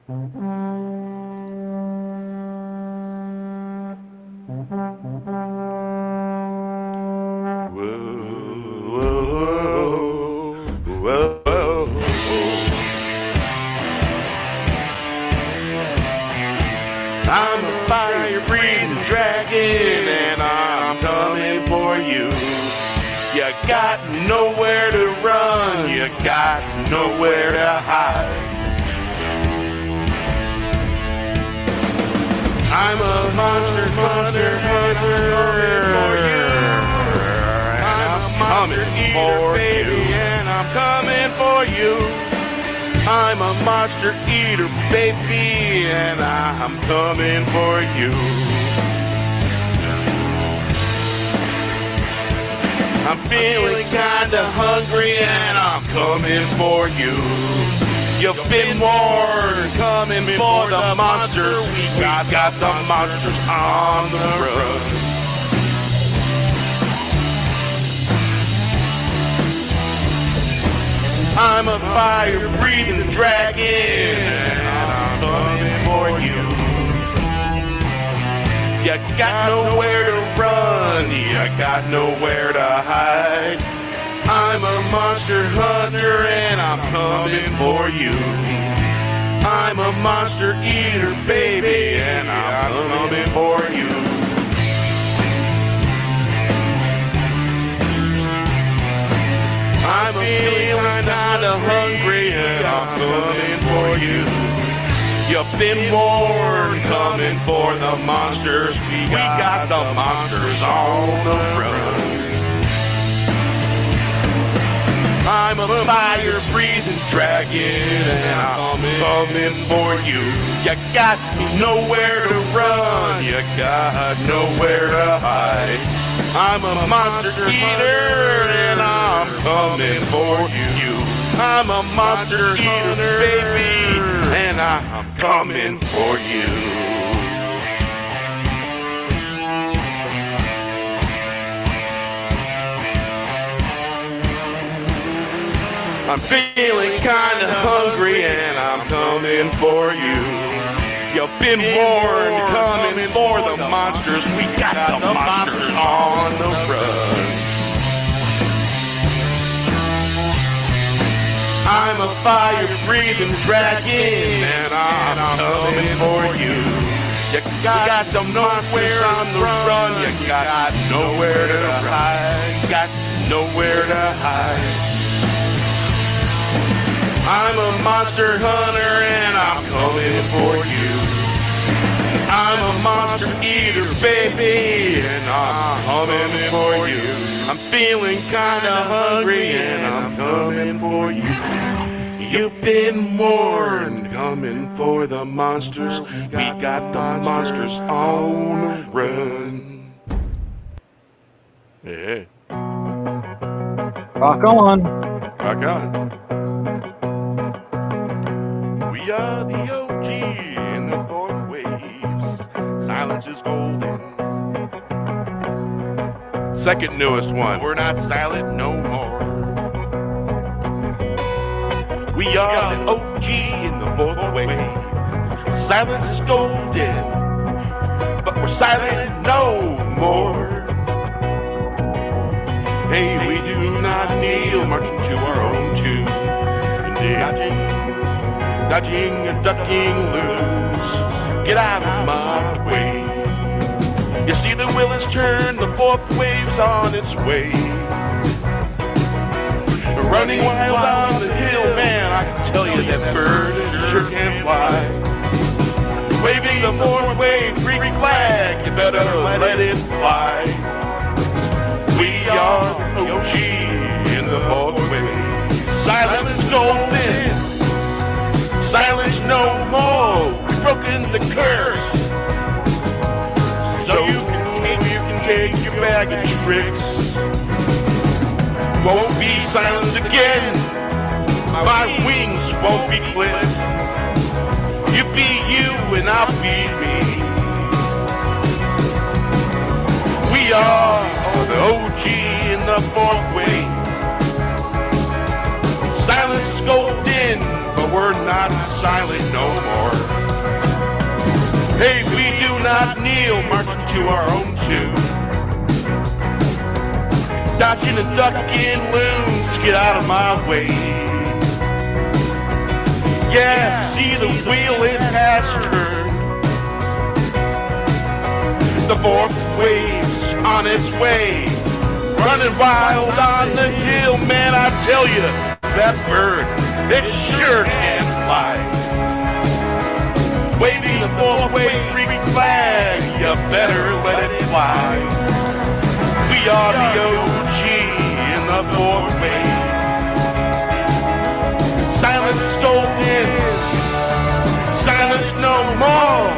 I'm a fire-breathing dragon, and I'm coming for you. You got nowhere to run, you got nowhere to hide. I'm a monster hunter for you. I'm coming for you, and I'm coming for you. I'm a monster eater, baby, and I'm coming for you. I'm feeling kinda hungry, and I'm coming for you. You've been warned, coming for the monsters. We got the monsters on the run. I'm a fire-breathing dragon, and I'm coming for you. You got nowhere to run, you got nowhere to hide. I'm a monster hunter, and I'm coming for you. I'm a monster eater, baby, and I'm coming for you. I'm feeling kinda hungry, and I'm coming for you. You've been warned, coming for the monsters. We got the monsters on the run. I'm a fire-breathing dragon, and I'm coming for you. You got nowhere to run, you got nowhere to hide. I'm a monster eater, and I'm coming for you. I'm a monster eater, baby, and I'm coming for you. I'm feeling kinda hungry, and I'm coming for you. You've been warned, coming for the monsters. We got the monsters on the run. I'm a fire-breathing dragon, and I'm coming for you. You got the monsters on the run. You got nowhere to hide. Got nowhere to hide. I'm a monster hunter, and I'm coming for you. I'm a monster eater, baby, and I'm coming for you. I'm feeling kinda hungry, and I'm coming for you. You've been warned, coming for the monsters. We got the monsters on the run. Yeah. Rock on. Rock on. We are the OG in the fourth waves. Silence is golden. Second newest one. We're not silent no more. We are the OG in the fourth wave. Silence is golden, but we're silent no more. Hey, we do not kneel, marching to our own tune. Dodging and ducking loons, get out of my way. You see the wheel has turned, the fourth wave's on its way. Running wild on the hill, man, I can tell you that birds sure can fly. Waving the fourth wave freak flag, you better let it fly. We are the OG in the fourth wave. Silence is golden. Silence no more, we've broken the curse. So you can take your bag of tricks. Won't be silence again, my wings won't be clipped. You be you and I'll be me. We are the OG in the fourth wave. Silence is golden, but we're not silent no more. not kneel, marching to our own tune. Dodging and ducking loons, get out of my way. Yeah, see the wheel, it has turned. The fourth wave's on its way. Running wild on the hill, man, I tell you, that bird, it sure can fly. Waving the fourth wave freak flag, you better let it fly. We are the OG in the fourth wave. Silence is golden, silence no more.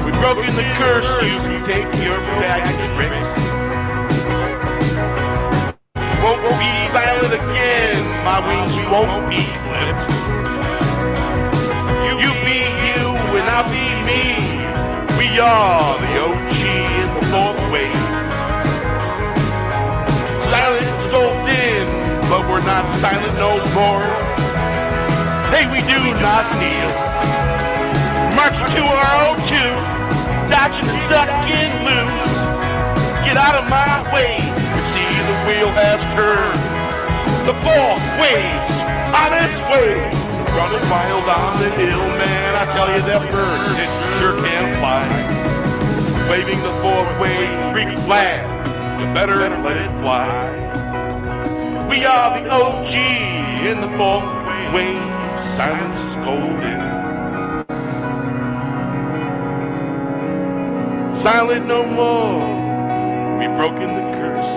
We've broken the curse, you can take your bag of tricks. Won't be silent again, my wings won't be clipped. You be you and I'll be me. We are the OG in the fourth wave. Silence golden, but we're not silent no more. Hey, we do not kneel. March to our own tune, dodging and ducking loose. Get out of my way. See the wheel has turned. The fourth wave's on its way. Running wild on the hill, man, I tell you that bird, it sure can fly. Waving the fourth wave freak flag, you better let it fly. We are the OG in the fourth wave. Silence is golden. Silent no more. We've broken the curse.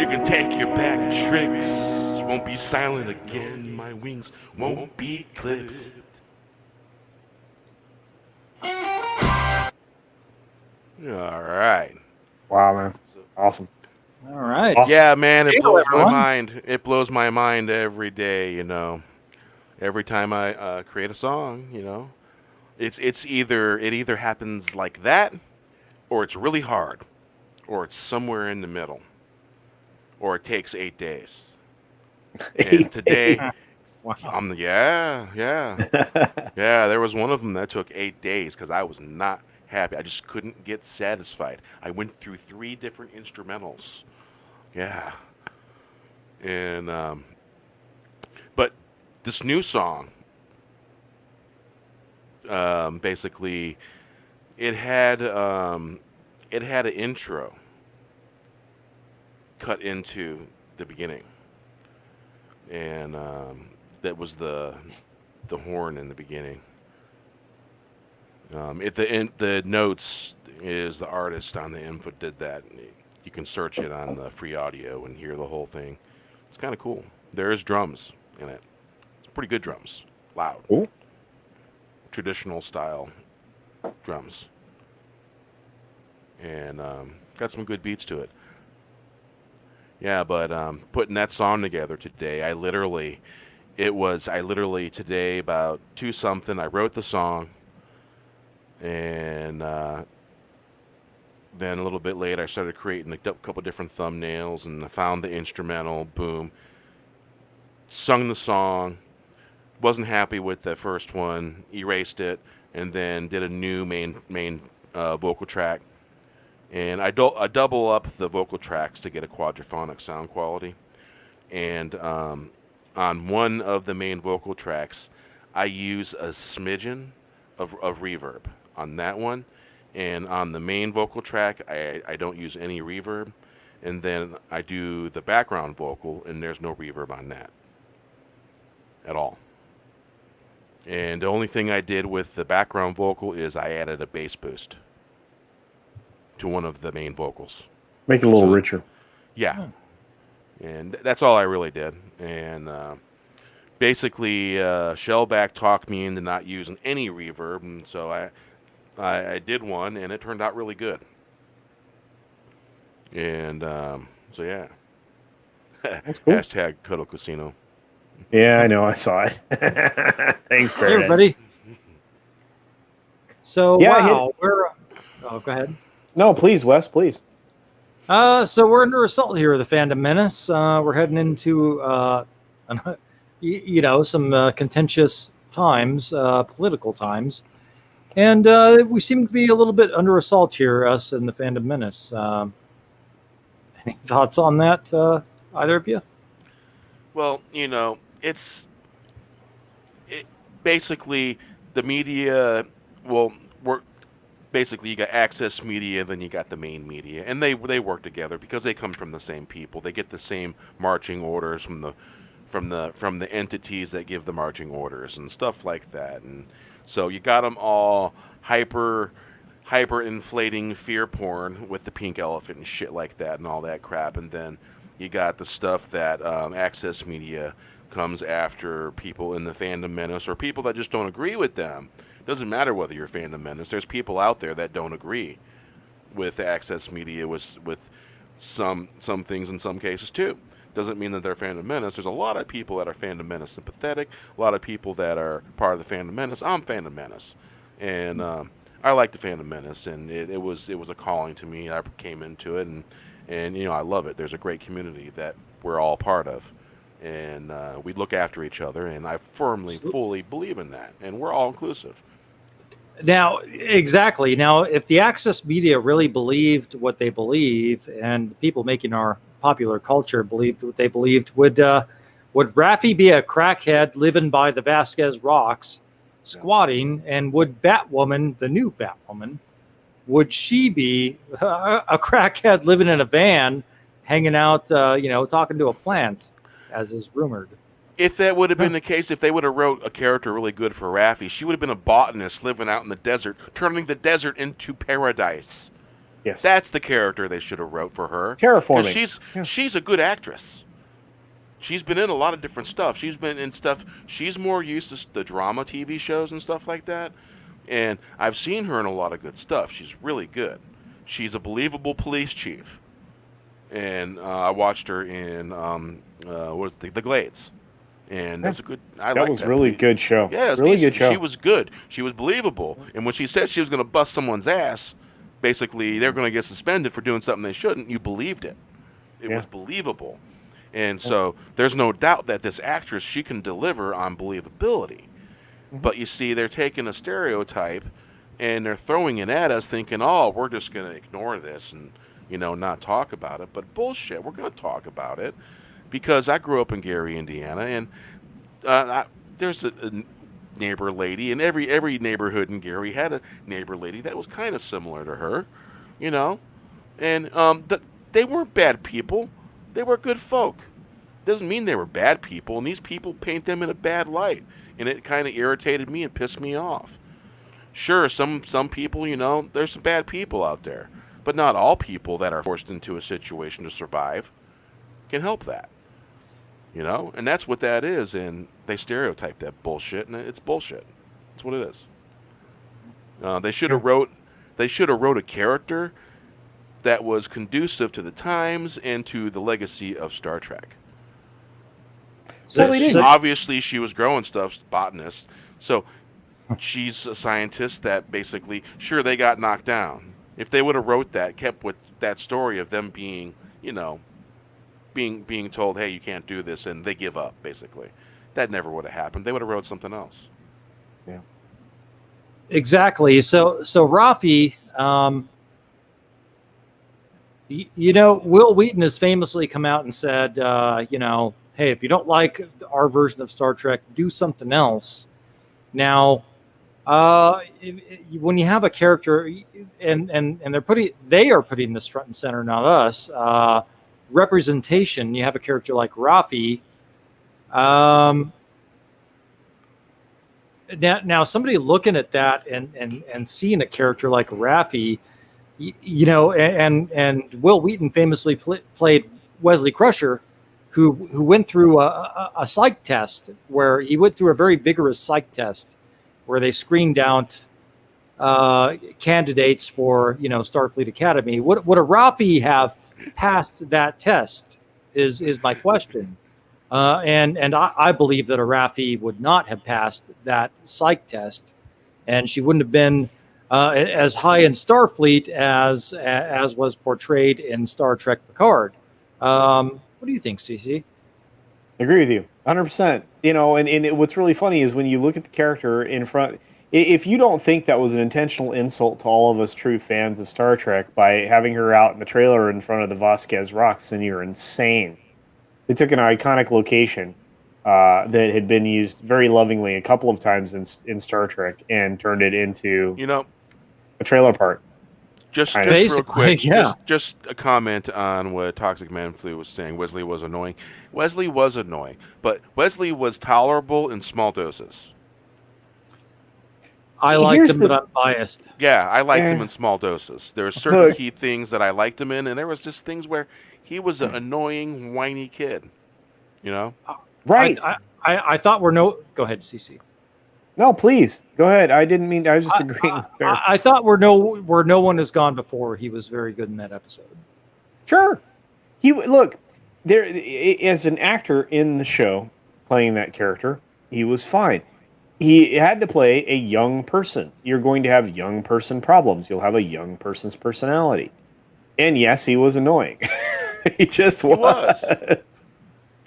You can take your bag of tricks. You won't be silent again. My wings won't be clipped. All right. Wow, man. Awesome. All right. Awesome. Yeah, man, it blows my everyone. mind. It blows my mind every day, you know. Every time I create a song, you know. It either happens like that, or it's really hard, or it's somewhere in the middle, or it takes 8 days. And today, Wow. yeah. There was one of them that took 8 days because I was not happy. I just couldn't get satisfied. I went through 3 different instrumentals. Yeah, and but this new song, basically, it had an intro cut into the beginning, and that was the horn in the beginning. The notes is the artist on the input did that. You can search it on the free audio and hear the whole thing. It's kind of cool. There is drums in it. It's pretty good drums, loud. Ooh. Traditional style drums, and got some good beats to it. Yeah, but putting that song together today, I literally today about 2 something, I wrote the song, and then a little bit later I started creating a couple different thumbnails, and I found the instrumental, boom, sung the song. Wasn't happy with the first one, erased it, and then did a new main vocal track. And I double up the vocal tracks to get a quadraphonic sound quality. And on one of the main vocal tracks, I use a smidgen of reverb on that one. And on the main vocal track, I don't use any reverb. And then I do the background vocal, and there's no reverb on that at all. And the only thing I did with the background vocal is I added a bass boost to one of the main vocals. Make it a little richer. Yeah. And that's all I really did. And basically, Shellback talked me into not using any reverb, and so I did one, and it turned out really good. And so, yeah. That's cool. Hashtag Cuddle Casino. Yeah, I know. I saw it. Thanks, Hey, Brandon. everybody. So, Yeah, wow. Oh, go ahead. No, please, Wes, please. So we're under assault here, the Fandom Menace. We're heading into, some contentious times, political times. And we seem to be a little bit under assault here, us and the Fandom Menace. Any thoughts on that, either of you? Well, basically the media. Well, we're basically you got access media, then you got the main media, and they work together because they come from the same people. They get the same marching orders from the entities that give the marching orders and stuff like that. And so you got them all hyper inflating fear porn with the pink elephant and shit like that and all that crap. And then you got the stuff that access media comes after people in the Fandom Menace or people that just don't agree with them. Doesn't matter whether you're Fandom Menace. There's people out there that don't agree with access media with some things in some cases too. Doesn't mean that they're Fandom Menace. There's a lot of people that are Fandom Menace sympathetic. A lot of people that are part of the Fandom Menace. I'm Fandom Menace, and I like the Fandom Menace, and it was a calling to me. I came into it, and I love it. There's a great community that we're all part of, and we look after each other, and I firmly, fully believe in that, and we're all inclusive. Now, exactly. Now, if the access media really believed what they believe, and the people making our popular culture believed what they believed, would Raffi be a crackhead living by the Vasquez rocks, squatting, and would Batwoman, the new Batwoman, would she be a crackhead living in a van, hanging out, talking to a plant, as is rumored? If that would have been the case, if they would have wrote a character really good for Raffi, she would have been a botanist living out in the desert, turning the desert into paradise. Yes. That's the character they should have wrote for her. Terraforming. She's a good actress. She's been in a lot of different stuff. She's been in stuff. She's more used to the drama TV shows and stuff like that. And I've seen her in a lot of good stuff. She's really good. She's a believable police chief. And I watched her in The Glades. And that's a good. That was really good show. Yeah, it was really decent. good show. She was good. She was believable. And when she said she was going to bust someone's ass, basically they're going to get suspended for doing something they shouldn't. You believed it. It was believable. And so there's no doubt that this actress, she can deliver on believability. But you see, they're taking a stereotype and they're throwing it at us thinking, oh, we're just going to ignore this and, not talk about it. But bullshit, we're going to talk about it. Because I grew up in Gary, Indiana, and there's a neighbor lady, and every neighborhood in Gary had a neighbor lady that was kind of similar to her, And they weren't bad people; they were good folk. Doesn't mean they were bad people, and these people paint them in a bad light, and it kind of irritated me and pissed me off. Sure, some people, there's some bad people out there, but not all people that are forced into a situation to survive can help that. And that's what that is, and they stereotype that bullshit, and it's bullshit. That's what it is. They should have wrote a character that was conducive to the times and to the legacy of Star Trek. Obviously, she was growing stuff, botanist, so she's a scientist that basically, sure, they got knocked down. If they would have wrote that, kept with that story of them being, being told, hey, you can't do this, and they give up, basically. That never would have happened. They would have wrote something else. Yeah. Exactly. So Raffi, Will Wheaton has famously come out and said, hey, if you don't like our version of Star Trek, do something else. Now, when you have a character, and they are putting this front and center, not us, representation, you have a character like Raffi. Now somebody looking at that and seeing a character like Raffi, and Will Wheaton famously played Wesley Crusher, who went through a psych test where he went through a very vigorous psych test where they screened out candidates for Starfleet Academy. Would a Raffi have passed that test? Is my question. And I believe that a Raffi would not have passed that psych test, and she wouldn't have been as high in Starfleet as was portrayed in Star Trek Picard. What do you think, CC? I agree with you 100%. And what's really funny is when you look at the character in front, If you don't think that was an intentional insult to all of us true fans of Star Trek by having her out in the trailer in front of the Vasquez Rocks, then you're insane. They took an iconic location that had been used very lovingly a couple of times in Star Trek and turned it into a trailer park. Just real quick, just a comment on what Toxic Man Flu was saying. Wesley was annoying. Wesley was annoying, but Wesley was tolerable in small doses. I liked him, but I'm biased. Yeah, I liked him in small doses. There were certain key things that I liked him in, and there was just things where he was an annoying, whiny kid. Right. I thought Go ahead, CC. No, please go ahead. I didn't mean. I was just agreeing. I thought where no one has gone before. He was very good in that episode. Sure. Look there as an actor in the show playing that character. He was fine. He had to play a young person. You're going to have young person problems. You'll have a young person's personality. And yes, he was annoying. He just was.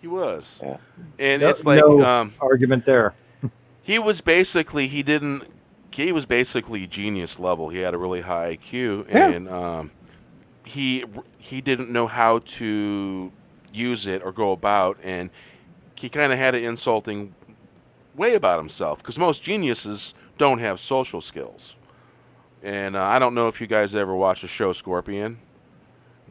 He was. Yeah. And it's like no argument there. He was basically genius level. He had a really high IQ, and he didn't know how to use it or go about, and he kind of had an insulting way about himself because most geniuses don't have social skills. And I don't know if you guys ever watched the show Scorpion,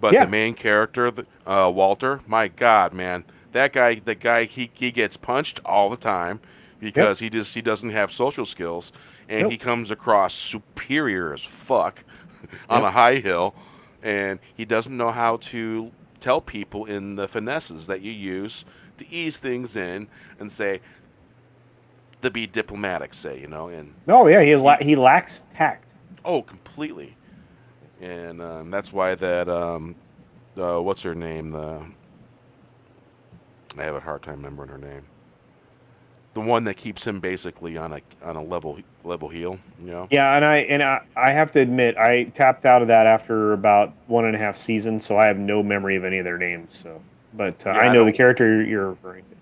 but the main character, Walter, my God, man, the guy he gets punched all the time because he doesn't have social skills, and he comes across superior as fuck on a high hill, and he doesn't know how to tell people in the finesses that you use to ease things in and say, to be diplomatic, say, and he lacks tact. Oh, completely. And that's why that what's her name? I have a hard time remembering her name. The one that keeps him basically on a level heel, Yeah, and I have to admit I tapped out of that after about 1.5 seasons, so I have no memory of any of their names. So, but I know the character you're referring to.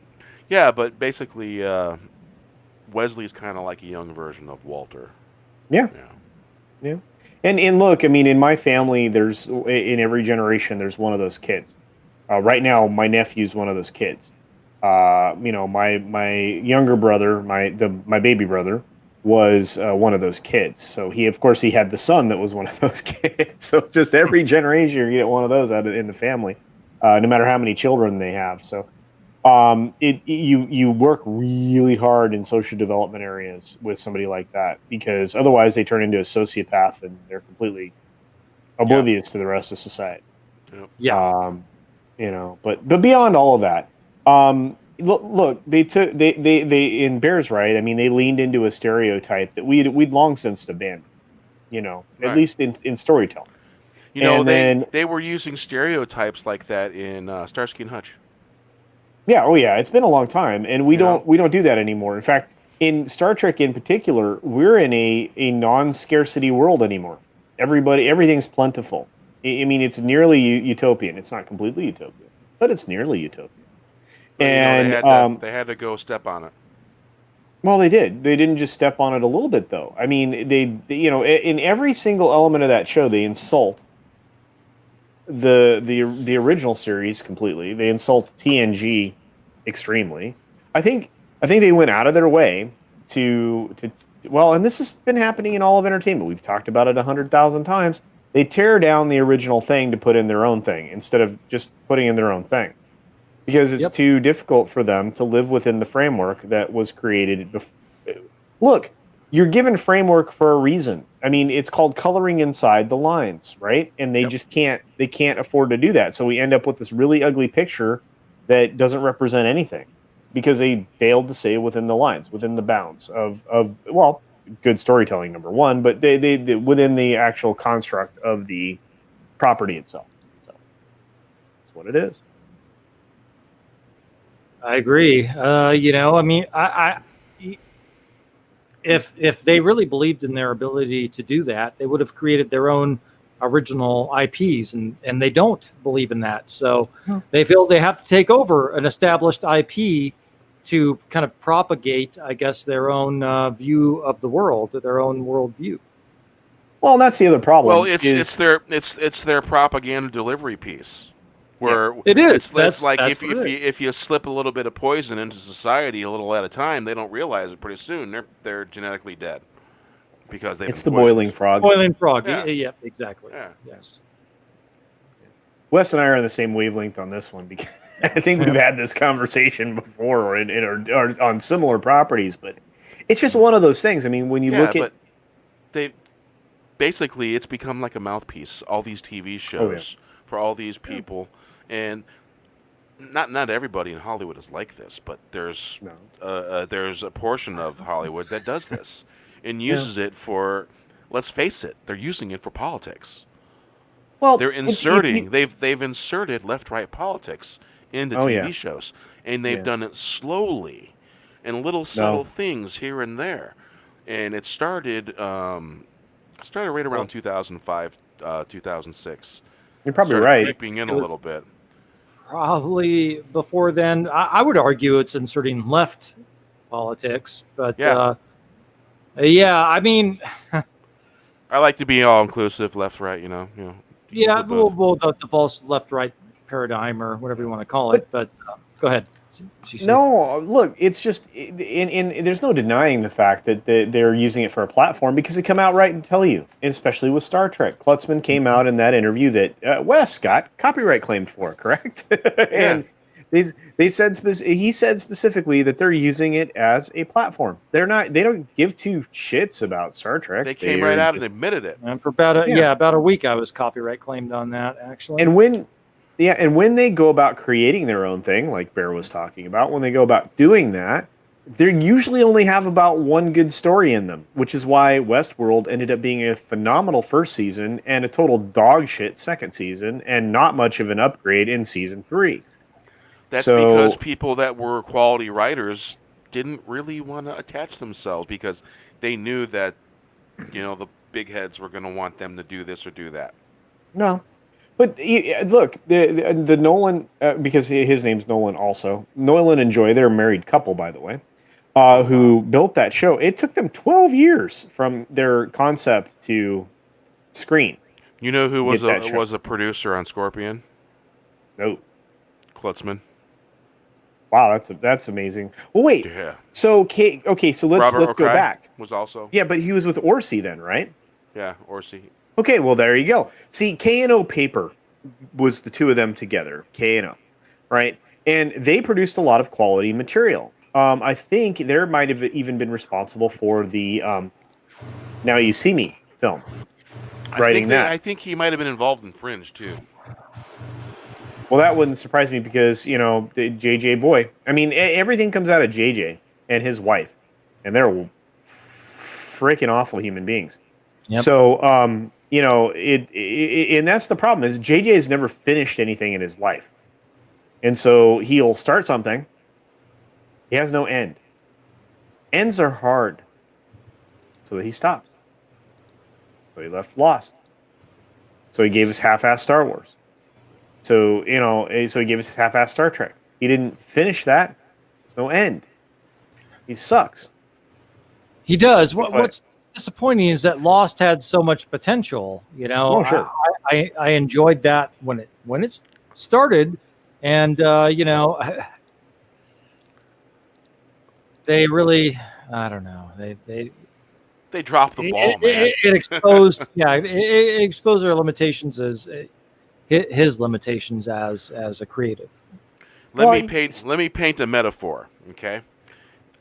Yeah, but basically. Wesley's kind of like a young version of Walter. Yeah. And look, I mean, in my family, there's in every generation, there's one of those kids. Right now, my nephew's one of those kids. My younger brother, my baby brother, was one of those kids. So he had the son that was one of those kids. So just every generation, you get one of those in the family, no matter how many children they have. So. You work really hard in social development areas with somebody like that because otherwise they turn into a sociopath and they're completely oblivious to the rest of society. But beyond all of that, look, they in Bears Right. I mean, they leaned into a stereotype that we'd long since abandoned. At least in storytelling. They were using stereotypes like that in Starsky and Hutch. Yeah, it's been a long time, and we don't do that anymore. In fact, in Star Trek in particular, we're in a non-scarcity world anymore. Everything's plentiful. I mean, it's nearly utopian. It's not completely utopian, but it's nearly utopian. Well, and they had to go step on it. Well, they did. They didn't just step on it a little bit, though. I mean, they in every single element of that show, they insult the original series completely. They insult TNG extremely. I think they went out of their way to and this has been happening in all of entertainment. We've talked about it 100,000 times. They tear down the original thing to put in their own thing instead of just putting in their own thing because it's too difficult for them to live within the framework that was created. Look, you're given framework for a reason. I mean, it's called coloring inside the lines, right? And they just can't afford to do that. So we end up with this really ugly picture that doesn't represent anything because they failed to stay within the lines, within the bounds of good storytelling, number one, but they within the actual construct of the property itself. So that's what it is. I agree. If they really believed in their ability to do that, they would have created their own original IPs, and they don't believe in that. So they feel they have to take over an established IP to kind of propagate, I guess, their own view of the world, their own worldview. Well, that's the other problem. Well, it's their propaganda delivery piece. Where it is. It's like if you slip a little bit of poison into society a little at a time, they don't realize it. Pretty soon they're genetically dead because it's the boiling frog. Boiling frog. Yeah, exactly. Yeah. Yes. Wes and I are on the same wavelength on this one because I think we've had this conversation before or on similar properties, but it's just one of those things. I mean, when you look at basically it's become like a mouthpiece. All these TV shows for all these people. And not everybody in Hollywood is like this, but there's a portion of Hollywood that does this and uses it for. Let's face it, they're using it for politics. Well, they're inserting. They've inserted left-right politics into TV shows, and they've done it slowly, and little subtle things here and there. And it started right around 2005, 2006. You're probably right. Creeping in a little bit. Probably before then. I would argue it's inserting left politics, but I mean, I like to be all inclusive, left, right. Yeah, well, the false left-right paradigm or whatever you want to call it. But go ahead. No, look, it's just there's no denying the fact that they're using it for a platform because they come out right and tell you, and especially with Star Trek. Klutzman came out in that interview that Wes got copyright claimed for, correct? And he said specifically that they're using it as a platform. They don't give two shits about Star Trek. They came right out and admitted it. And for about a week, I was copyright claimed on that actually. And when they go about creating their own thing, like Bear was talking about, when they go about doing that, they usually only have about one good story in them, which is why Westworld ended up being a phenomenal first season and a total dog shit second season, and not much of an upgrade in season 3. That's because people that were quality writers didn't really want to attach themselves because they knew that, the big heads were going to want them to do this or do that. No. But look, the Nolan, because his name's Nolan also. Nolan and Joy, they're a married couple, by the way, who built that show. It took them 12 years from their concept to screen. You know who was a producer on Scorpion? No. Klutzman. Wow, that's amazing. Well, wait. Yeah. So so let's go back. Was also. Yeah, but he was with Orsi then, right? Yeah, Orsi. Okay, well, there you go. See, K&O Paper was the two of them together, K&O, right? And they produced a lot of quality material. I think they might have even been responsible for the Now You See Me film, I think he might have been involved in Fringe, too. Well, that wouldn't surprise me because, the JJ boy. I mean, everything comes out of JJ and his wife, and they're freaking awful human beings. Yep. So, and that's the problem is JJ has never finished anything in his life. And so he'll start something. He has no end. Ends are hard. So he stops. So he left Lost. So he gave us half-assed Star Wars. So, so he gave us half-assed Star Trek. He didn't finish that. There's no end. He sucks. He does. What's disappointing is that Lost had so much potential. Oh, sure. I enjoyed that when it started, and they really, I don't know, they dropped the ball, man. It exposed, it exposed their limitations as his limitations as a creative. Let me paint a metaphor, okay?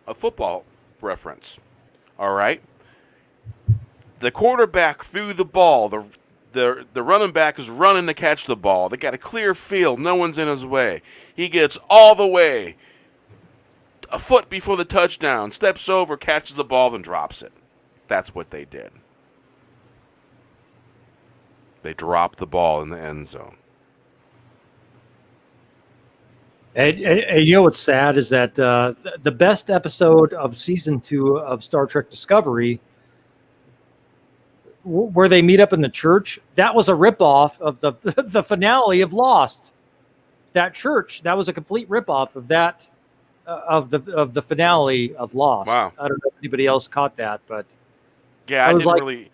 A football reference. All right. The quarterback threw the ball. The running back is running to catch the ball. They got a clear field. No one's in his way. He gets all the way a foot before the touchdown, steps over, catches the ball, and drops it. That's what they did. They dropped the ball in the end zone. And what's sad is that the best episode of season 2 of Star Trek Discovery, where they meet up in the church, that was a ripoff of the finale of Lost. That church, that was a complete ripoff of that of the finale of Lost. Wow. I don't know if anybody else caught that, but Yeah, I I was didn't like- really.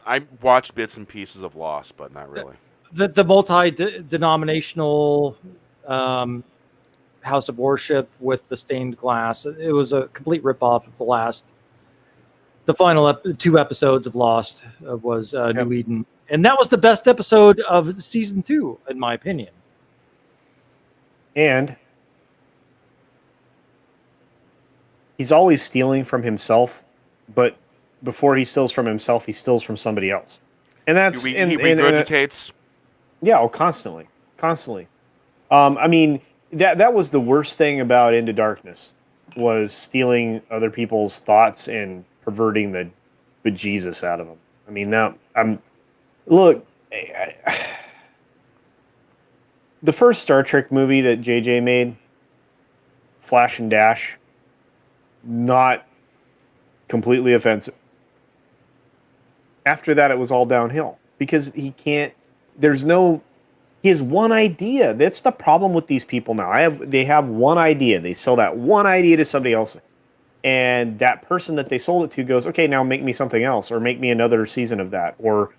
I watched bits and pieces of Lost, but not really. the multi-denominational house of worship with the stained glass. It was a complete ripoff of the final 2 episodes of Lost was New Eden. And that was the best episode of season 2, in my opinion. And he's always stealing from himself, but before he steals from himself, he steals from somebody else. And that's He regurgitates. Yeah, constantly. I mean, that was the worst thing about Into Darkness, was stealing other people's thoughts and perverting the bejesus out of them. I mean, look, the first Star Trek movie that JJ made, Flash and Dash, not completely offensive. After that, it was all downhill because he has one idea. That's the problem with these people now. They have one idea. They sell that one idea to somebody else, and that person that they sold it to goes, okay, now make me something else, or make me another season of that, or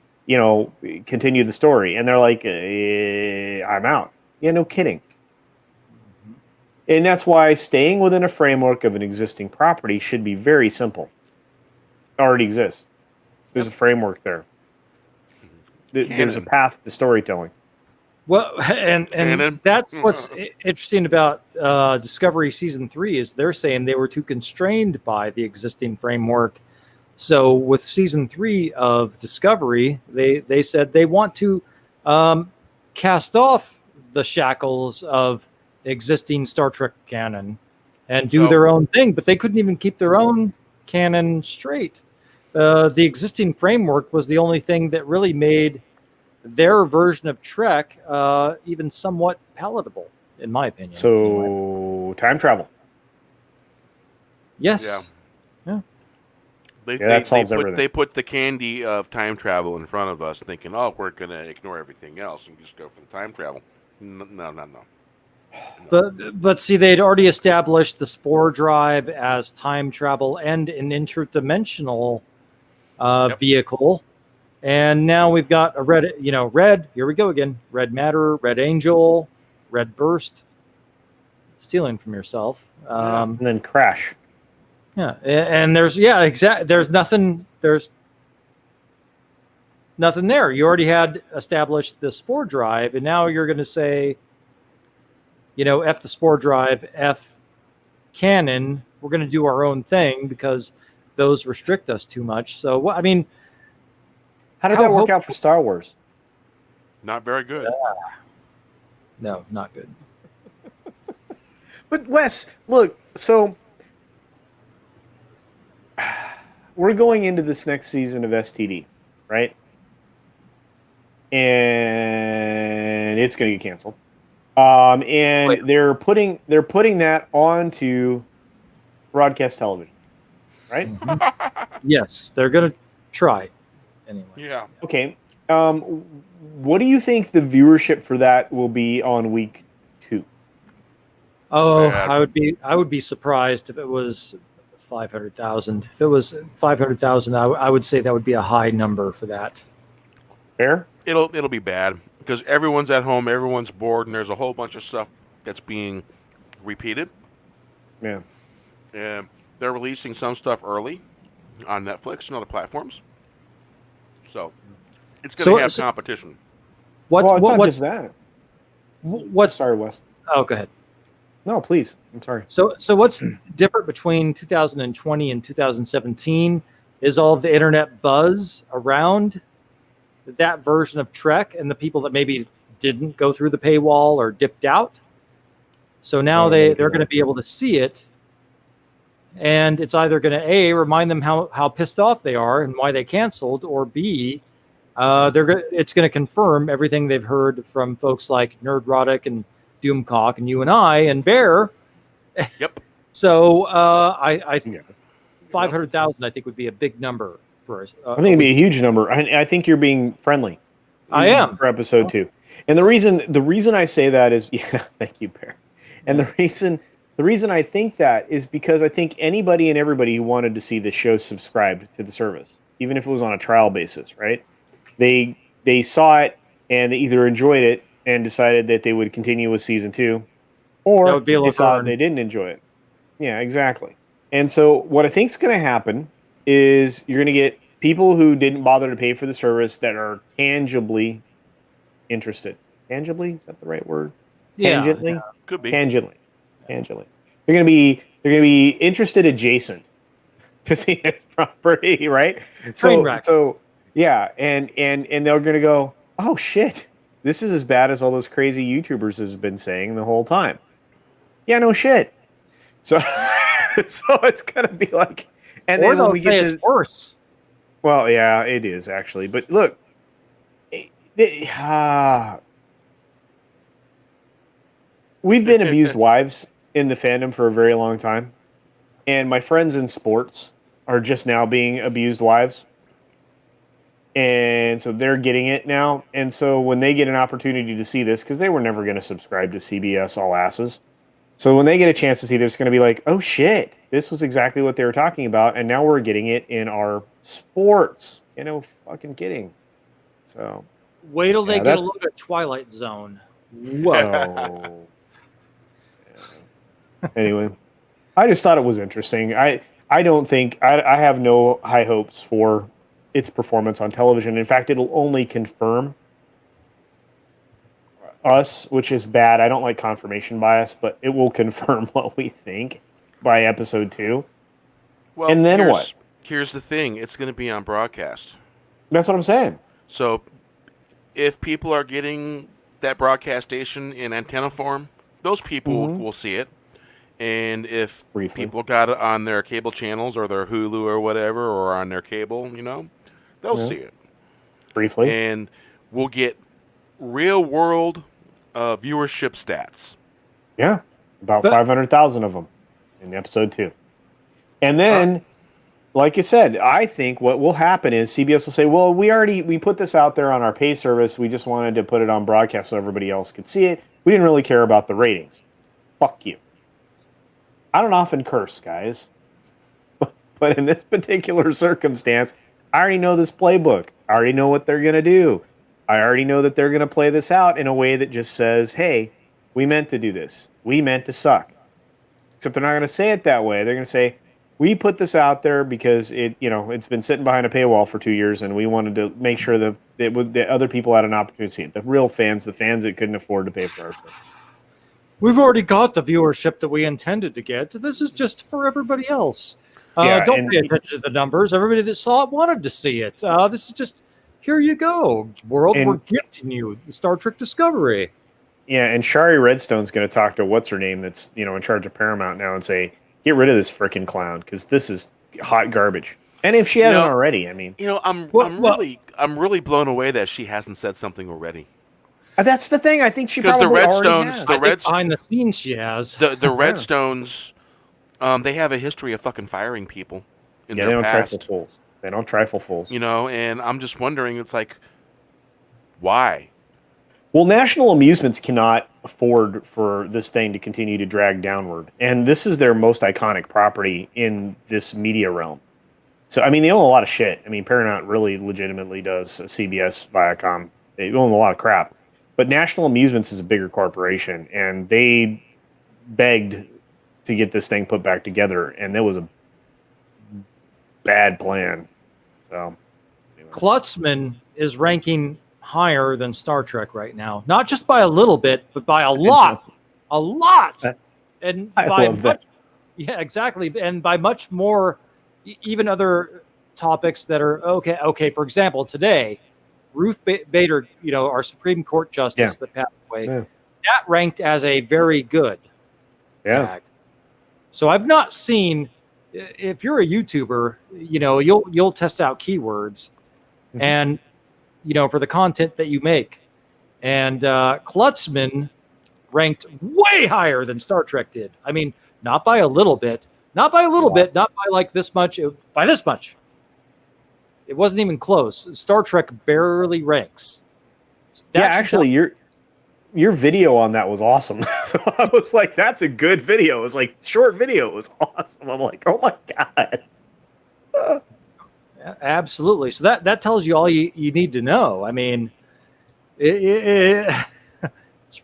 continue the story. And they're like, I'm out. Yeah, no kidding. And that's why staying within a framework of an existing property should be very simple. It already exists. There's a framework there. There's a path to storytelling. Well, and that's what's interesting about Discovery Season 3 is they're saying they were too constrained by the existing framework. So with Season 3 of Discovery, they said they want to cast off the shackles of existing Star Trek canon and do their own thing, but they couldn't even keep their own canon straight. The existing framework was the only thing that really made their version of Trek even somewhat palatable, in my opinion. So, anyway. Time travel. Yes. Yeah. That solves everything. They put the candy of time travel in front of us, thinking, "Oh, we're going to ignore everything else and just go for the time travel." No. But see, they'd already established the spore drive as time travel and an interdimensional vehicle. And now we've got a red, here we go again. Red matter, red angel, red burst. Stealing from yourself. And then crash. Yeah. And there's nothing there. You already had established the spore drive, and now you're going to say, F the spore drive, F canon. We're going to do our own thing because those restrict us too much. So, I mean, how did that work out for Star Wars? Not very good. No, not good. But Wes, look, so we're going into this next season of STD, right? And it's going to get canceled. And they're putting that onto broadcast television, right? Mm-hmm. Yes, they're going to try. Anyway. Yeah. Okay. What do you think the viewership for that will be on week 2? Oh, I would be surprised if it was 500,000. If it was 500,000, I would say that would be a high number for that. Fair? It'll be bad because everyone's at home, everyone's bored, and there's a whole bunch of stuff that's being repeated. Yeah. And they're releasing some stuff early on Netflix and other platforms. So it's going to have competition. It's not just that. Sorry, Wes. Oh, go ahead. No, please. I'm sorry. So what's different between 2020 and 2017 is all of the internet buzz around that version of Trek and the people that maybe didn't go through the paywall or dipped out. So now they're going to be able to see it. And it's either going to remind them how pissed off they are and why they canceled, or B, it's going to confirm everything they've heard from folks like Nerdrotic and Doomcock and you and I and Bear. Yep. So I 500,000 I think would be a big number for us. I think it'd be a huge number. I think you're being friendly. I am for episode 2, and the reason I say that is thank you, Bear. And the reason The reason I think that is because I think anybody and everybody who wanted to see the show subscribed to the service, even if it was on a trial basis, right? They saw it and they either enjoyed it and decided that they would continue with season 2, That or would be a they saw it Laverne. they didn't enjoy it. Yeah, exactly. And so what I think is going to happen is you're going to get people who didn't bother to pay for the service that are tangibly interested. Tangibly? Is that the right word? Yeah, Tangently? yeah. Could be. Tangentially. Tangentially. They're going to be interested adjacent to see this property, right? Train wreck. So yeah, and they're going to go, "Oh shit. This is as bad as all those crazy YouTubers has been saying the whole time." Yeah, no shit. So so it's going to be like, and Or then when they'll we say get it's to, worse. well, yeah, it is actually. But look, we've been abused wives in the fandom for a very long time, and my friends in sports are just now being abused wives, and so they're getting it now. And so when they get an opportunity to see this, because they were never going to subscribe to CBS all asses, so when they get a chance to see this, it's going to be like, oh shit, this was exactly what they were talking about, and now we're getting it in our sports. You know, fucking kidding. So Wait till they Yeah, get a that's- look at Twilight Zone. Whoa. Yeah. Anyway, I just thought it was interesting. I don't think I have no high hopes for its performance on television. In fact, it'll only confirm us, which is bad. I don't like confirmation bias, but it will confirm what we think by episode 2. Well, And then what? Here's the thing. It's going to be on broadcast. That's what I'm saying. So if people are getting that broadcast station in antenna form, those people will see it. And if Briefly. people got it on their cable channels or their Hulu or whatever, or on their cable, they'll see it. Briefly. And we'll get real world viewership stats. Yeah. About But- 500,000 of them in episode 2. And then, like you said, I think what will happen is CBS will say, well, we put this out there on our pay service. We just wanted to put it on broadcast so everybody else could see it. We didn't really care about the ratings. Fuck you. I don't often curse, guys. But in this particular circumstance, I already know this playbook. I already know what they're going to do. I already know that they're going to play this out in a way that just says, hey, we meant to do this. We meant to suck. Except they're not going to say it that way. They're going to say, we put this out there because it's been sitting behind a paywall for 2 years, and we wanted to make sure that other people had an opportunity to see it. The real fans, the fans that couldn't afford to pay for our stuff. We've already got the viewership that we intended to get. This is just for everybody else. Yeah, don't and- pay attention to the numbers. Everybody that saw it wanted to see it. This is just, here you go, world. And- We're gifting you Star Trek Discovery. Yeah, and Shari Redstone's going to talk to what's her name that's in charge of Paramount now and say, get rid of this frickin' clown because this is hot garbage. And if she hasn't already, I mean, I'm Well- really blown away that she hasn't said something already. that's the thing. I think she Because the probably already Redstones- has. the I think behind the scenes, she has. The Redstones, they have a history of fucking firing people in they their don't past. trifle fools. They don't trifle fools. And I'm just wondering, it's like, why? Well, National Amusements cannot afford for this thing to continue to drag downward. And this is their most iconic property in this media realm. So, I mean, they own a lot of shit. I mean, Paramount really legitimately does. CBS, Viacom, they own a lot of crap. But National Amusements is a bigger corporation, and they begged to get this thing put back together, and there was a bad plan. So, anyway. Klutzman is ranking higher than Star Trek right now. Not just by a little bit, but by a lot. A lot. And I by love much, that. yeah, exactly. And by much more, even other topics that are okay. For example, today, Ruth Bader, our Supreme Court justice that passed away, that ranked as a very good tag. So I've not seen. If you're a YouTuber, you'll test out keywords, and for the content that you make. And Klutzman ranked way higher than Star Trek did. I mean, not by a little bit, not by like this much, by this much. It wasn't even close. Star Trek barely ranks. Yeah, actually, your video on that was awesome. So I was like, that's a good video. It was like short video. It was awesome. I'm like, oh my God. Absolutely. So that tells you all you need to know. I mean, it's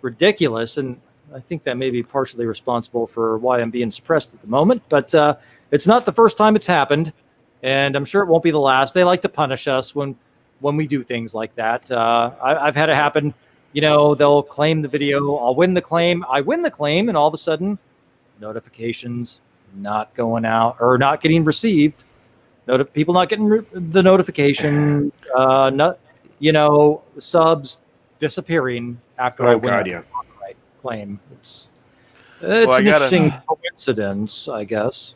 ridiculous, and I think that may be partially responsible for why I'm being suppressed at the moment. But it's not the first time it's happened, and I'm sure it won't be the last. They like to punish us when we do things like that. I've had it happen. You know, they'll claim the video. I'll win the claim. I win the claim, and all of a sudden, notifications not going out or not getting received. People not getting the notifications. Not, subs disappearing after I win the copyright claim. It's an interesting coincidence, I guess.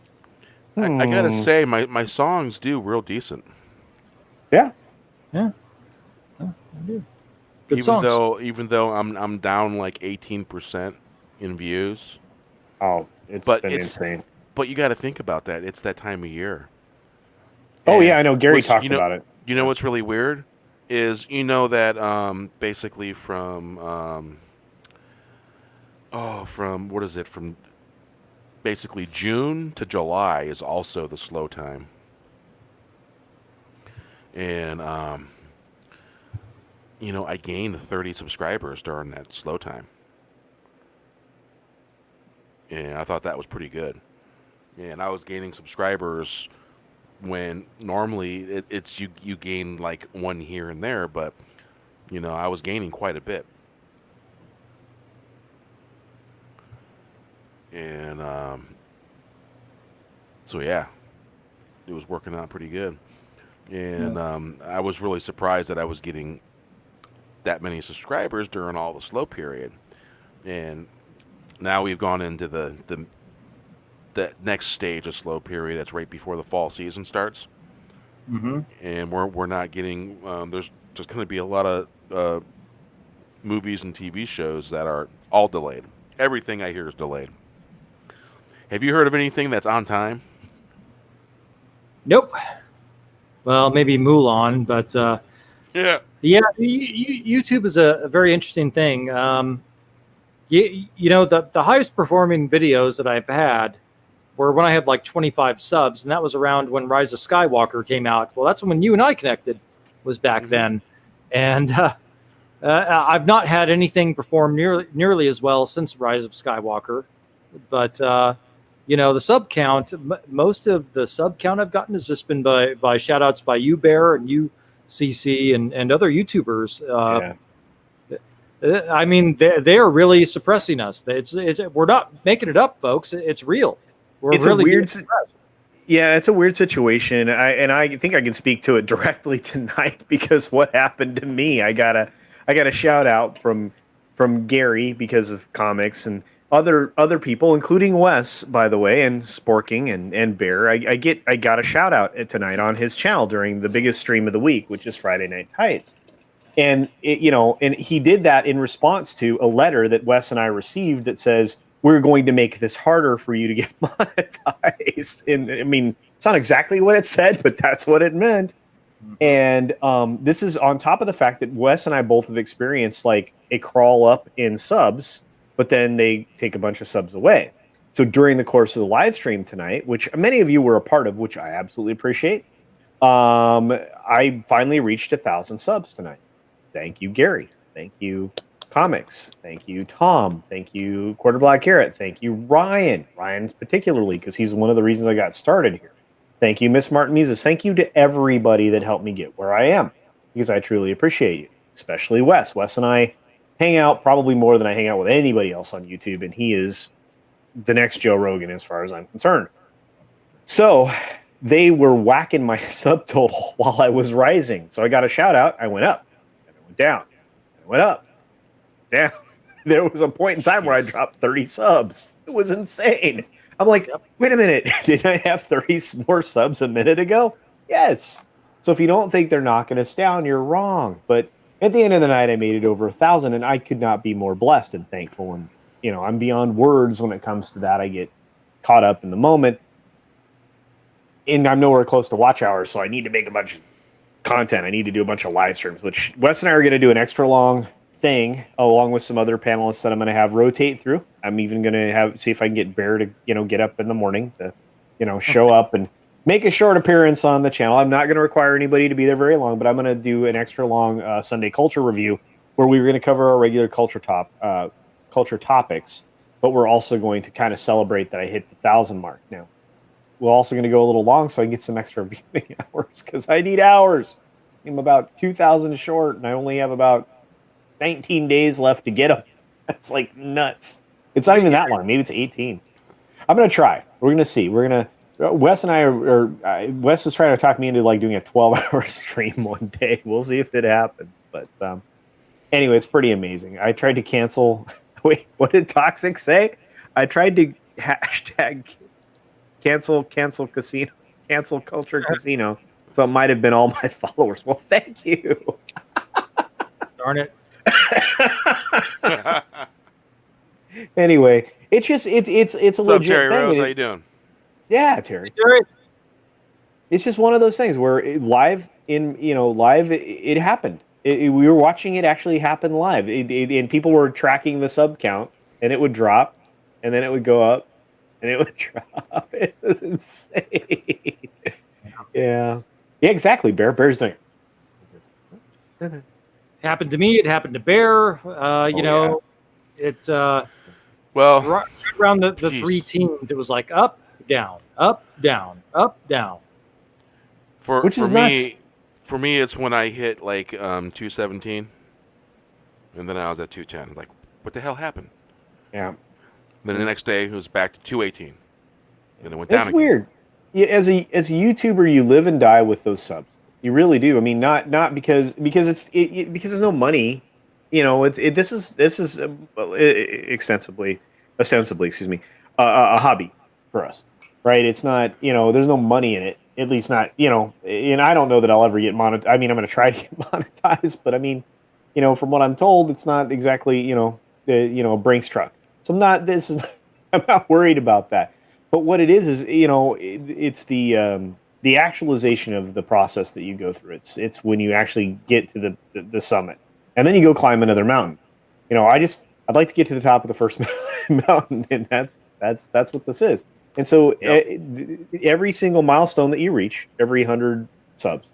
I gotta say, my songs do real decent. Yeah. I do. Good songs. Even though I'm down like 18% in views. Oh, it's been insane. But you got to think about that. It's that time of year. Oh, yeah, I know. Gary talked about it. You know what's really weird is that basically from what is it? From basically June to July is also the slow time. And I gained 30 subscribers during that slow time. And I thought that was pretty good. And I was gaining subscribers when normally it's you gain like one here and there, but I was gaining quite a bit. And so yeah, it was working out pretty good. And I was really surprised that I was getting that many subscribers during all the slow period. And now we've gone into the next stage of slow period. That's right before the fall season starts. Mm-hmm. And we're not getting. There's going to be a lot of movies and TV shows that are all delayed. Everything I hear is delayed. Have you heard of anything that's on time? Nope. Well, maybe Mulan, but yeah. YouTube is a very interesting thing. The highest performing videos that I've had were when I had like 25 subs, and that was around when Rise of Skywalker came out. Well, that's when you and I connected, was back then. And I've not had anything perform nearly as well since Rise of Skywalker. But, the sub count, most of the sub count I've gotten has just been by shout outs by you, Bear, and you, CC, and other YouTubers. I mean, they are really suppressing us. We're not making it up, folks. It's real. It's a weird situation. I think I can speak to it directly tonight because what happened to me, I got a shout out from Gary because of comics and other people, including Wes, by the way, and Sporking and Bear. I got a shout out tonight on his channel during the biggest stream of the week, which is Friday Night Tights. And and he did that in response to a letter that Wes and I received that says, we're going to make this harder for you to get monetized. And I mean, it's not exactly what it said, but that's what it meant. And this is on top of the fact that Wes and I both have experienced like a crawl up in subs, but then they take a bunch of subs away. So during the course of the live stream tonight, which many of you were a part of, which I absolutely appreciate, I finally reached 1,000 subs tonight. Thank you, Gary. Thank you, Comix. Thank you, Tom. Thank you, Quarter Black Carrot. Thank you, Ryan. Ryan's particularly because he's one of the reasons I got started here. Thank you, Miss Martin Muses. Thank you to everybody that helped me get where I am because I truly appreciate you, especially Wes. Wes and I hang out probably more than I hang out with anybody else on YouTube, and he is the next Joe Rogan as far as I'm concerned. So they were whacking my subtotal while I was rising. So I got a shout out. I went up. Down. I went up. Down. There was a point in time where I dropped 30 subs. It was insane. I'm like, wait a minute. Did I have 30 more subs a minute ago? Yes. So if you don't think they're knocking us down, you're wrong. But at the end of the night, I made it over 1,000, and I could not be more blessed and thankful. And, I'm beyond words when it comes to that. I get caught up in the moment. And I'm nowhere close to watch hours, so I need to make a bunch of content. I need to do a bunch of live streams, which Wes and I are going to do an extra long thing, along with some other panelists that I'm going to have rotate through. I'm even going to see if I can get Bear to get up in the morning to show up and make a short appearance on the channel. I'm not going to require anybody to be there very long, but I'm going to do an extra long Sunday culture review where we're going to cover our regular culture topics, but we're also going to kind of celebrate that I hit the 1,000 mark. Now, we're also going to go a little long so I can get some extra viewing hours because I need hours. I'm about 2,000 short, and I only have about 19 days left to get them. That's like nuts. It's not even that long. Maybe it's 18. I'm going to try. We're going to see. Wes and I are Wes is trying to talk me into like doing a 12-hour stream one day. We'll see if it happens. But anyway, it's pretty amazing. I tried to cancel. Wait, what did Toxic say? I tried to hashtag cancel casino, cancel culture casino. So it might have been all my followers. Well, thank you. Darn it. Anyway, it's just it's a What's legit up, Terry thing. Rose? How you doing? Yeah, Terry. Terry. It's just one of those things where live it happened. We were watching it actually happen live, and people were tracking the sub count, and it would drop, and then it would go up, and it would drop. It was insane. Yeah, exactly. Bear's doing it. Happened to me. It happened to Bear. It's Well, right around the geez. 3 teams. It was like up, down, up, down, up, down. Which is nuts. For me, it's when I hit like 217, and then I was at 210. Like, what the hell happened? Yeah. Then the next day it was back to 218, and it went down. It's weird. Yeah, as a YouTuber, you live and die with those subs. You really do. I mean, not because because there's no money. This is ostensibly, excuse me, a hobby for us, right? It's not, there's no money in it. At least not, and I don't know that I'll ever get monetized. I mean, I'm going to try to get monetized, but I mean, from what I'm told, it's not exactly, a Brinks truck. So I'm not worried about that. But what it is it's the actualization of the process that you go through. It's when you actually get to the summit, and then you go climb another mountain. I'd like to get to the top of the first mountain, and that's what this is. And so every single milestone that you reach, every 100 subs,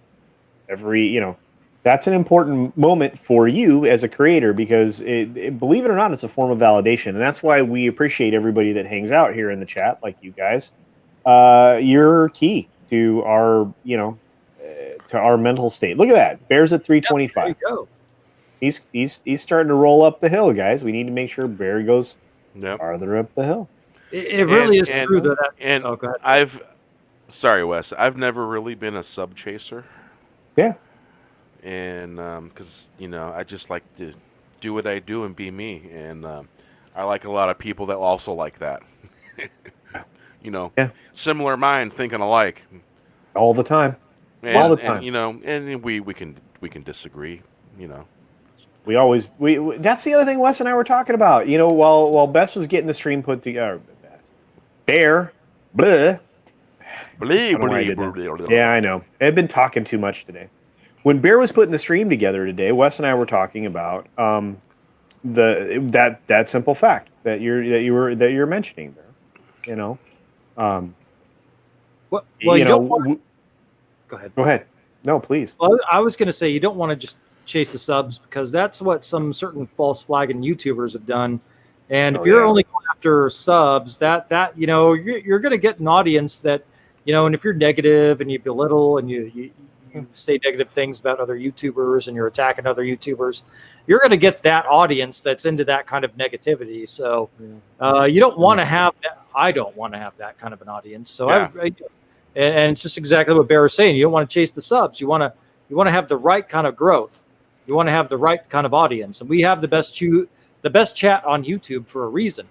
that's an important moment for you as a creator because, believe it or not, it's a form of validation. And that's why we appreciate everybody that hangs out here in the chat, like you guys. You're key to our, to our mental state. Look at that. Bear's at 325. There you go. He's starting to roll up the hill, guys. We need to make sure Bear goes farther up the hill. It really is true that. And go ahead. Sorry, Wes. I've never really been a sub chaser. Yeah. And because I just like to do what I do and be me, and I like a lot of people that also like that. Similar minds thinking alike. All the time. All the time. And we can disagree. We always that's the other thing Wes and I were talking about. While Bess was getting the stream put together, Bear, bleh. Yeah, I know. I've been talking too much today. When Bear was putting the stream together today, Wes and I were talking about that simple fact that you're mentioning there. Go ahead. Go ahead. No, please. Well, I was going to say you don't want to just chase the subs because that's what some certain false flagging YouTubers have done. And if you're only going after subs, that you're going to get an audience that, and if you're negative and you belittle and you say negative things about other YouTubers and you're attacking other YouTubers, you're going to get that audience that's into that kind of negativity. So you don't want to have that. I don't want to have that kind of an audience. So and it's just exactly what Bear is saying. You don't want to chase the subs. You want to have the right kind of growth. You want to have the right kind of audience. And we have the best chat on YouTube for a reason,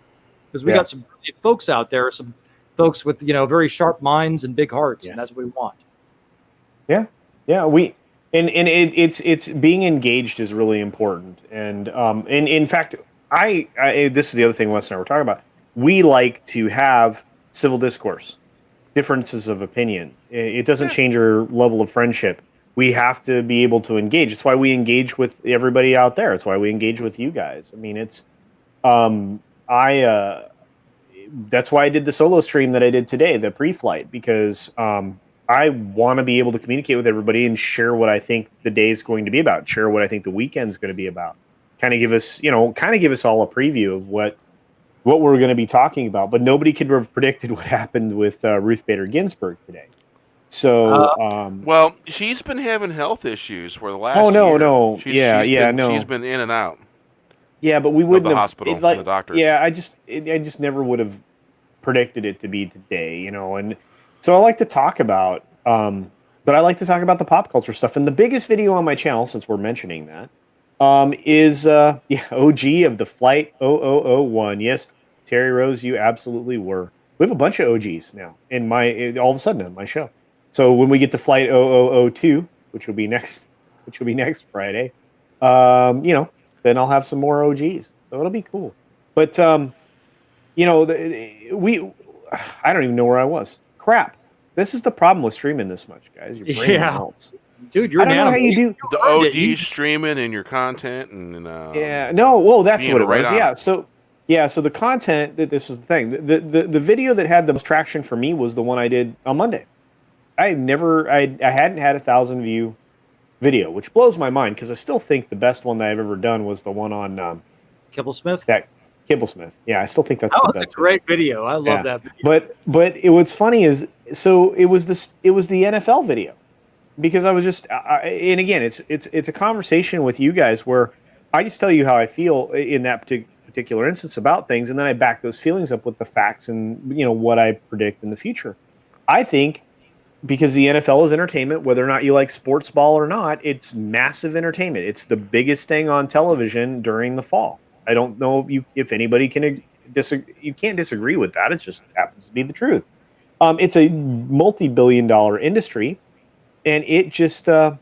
because we got some brilliant folks out there, some folks with very sharp minds and big hearts, and that's what we want. Yeah. It's being engaged is really important, and in fact, I this is the other thing Wes and I were talking about. We like to have civil discourse, differences of opinion. It doesn't change our level of friendship, we have to be able to engage. It's why we engage with everybody out there. It's why we engage with you guys. I mean, it's that's why I did the solo stream that I did today, the pre-flight, because I want to be able to communicate with everybody and share what I think the day is going to be about, share what I think the weekend is going to be about, kind of give us all a preview of what we're going to be talking about. But nobody could have predicted what happened with Ruth Bader Ginsburg today. So, well, she's been having health issues for the last oh no, year. no, She's been in and out. Yeah, but we wouldn't the have hospital, like, the doctors. Yeah, I just never would have predicted it to be today, you know. And so I like to talk about, but I like to talk about the pop culture stuff. And the biggest video on my channel, since we're mentioning that, is OG of the Flight 0001. Yes, Terry Rose, you absolutely were. We have a bunch of OGs now in all of a sudden on my show. So when we get to Flight 0002, which will be next Friday, then I'll have some more OGs. So it'll be cool. But I don't even know where I was. Crap. This is the problem with streaming this much, guys. Your brain melts. Dude, you're I don't know how you do the OG streaming and your content and that's what it was. On. So the content, this is the thing. The video that had the most traction for me was the one I did on Monday. I hadn't had 1,000 view video, which blows my mind because I still think the best one that I've ever done was the one on Kibblesmith. That Kibblesmith. Yeah, I still think that's the best. A great video. I love that video. But what's funny is, so it was the NFL video, because I was just and again, it's a conversation with you guys where I just tell you how I feel in that particular instance about things, and then I back those feelings up with the facts and what I predict in the future. I think, because the NFL is entertainment, whether or not you like sports ball or not, it's massive entertainment. It's the biggest thing on television during the fall. I don't know if anybody can disagree. You can't disagree with that. It just happens to be the truth. It's a multi-billion-dollar industry, and it just, it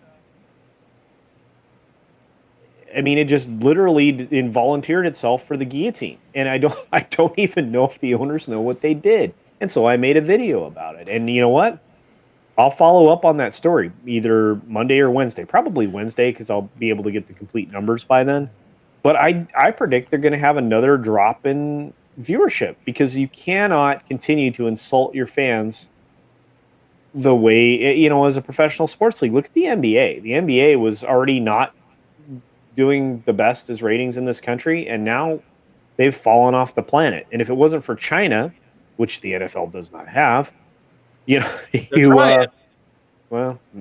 just literally volunteered itself for the guillotine. And I don't even know if the owners know what they did. And so I made a video about it. And you know what? I'll follow up on that story either Monday or Wednesday. Probably Wednesday, because I'll be able to get the complete numbers by then. But I predict they're going to have another drop in viewership, because you cannot continue to insult your fans the way, as a professional sports league. Look at the NBA. The NBA was already not doing the best as ratings in this country, and now they've fallen off the planet. And if it wasn't for China, which the NFL does not have, well,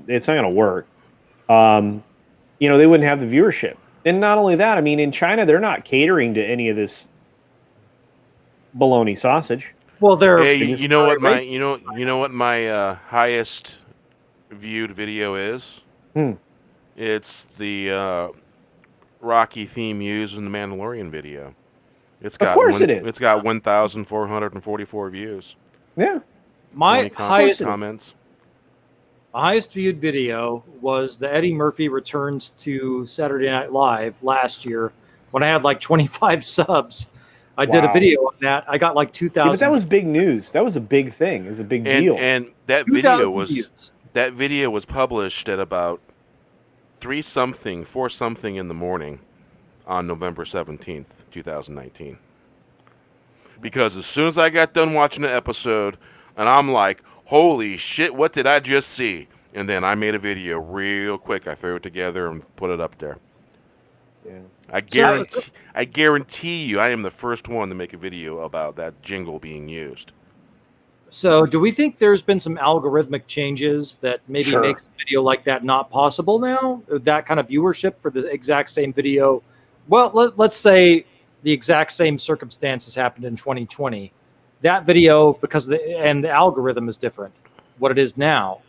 it's not going to work. They wouldn't have the viewership. And not only that, in China, they're not catering to any of this bologna sausage. Well, they're. Hey, you know what my highest viewed video is? It's the Rocky theme used in the Mandalorian video. It is. It's got 1,444 views. Yeah. My highest viewed video was the Eddie Murphy returns to Saturday Night Live last year, when I had like 25 subs. I did a video on that. I got like 2,000. Yeah, but that was big news. That was a big thing. It was a big deal. And that video was published at about 4 something in the morning on November 17th, 2019. Because as soon as I got done watching the episode, and I'm like, holy shit, what did I just see? And then I made a video real quick. I threw it together and put it up there. Yeah. I guarantee you I am the first one to make a video about that jingle being used. So do we think there's been some algorithmic changes that maybe makes a video like that not possible now? That kind of viewership for the exact same video? Well, let's say the exact same circumstances happened in 2020. That video, because the algorithm is different, what it is now.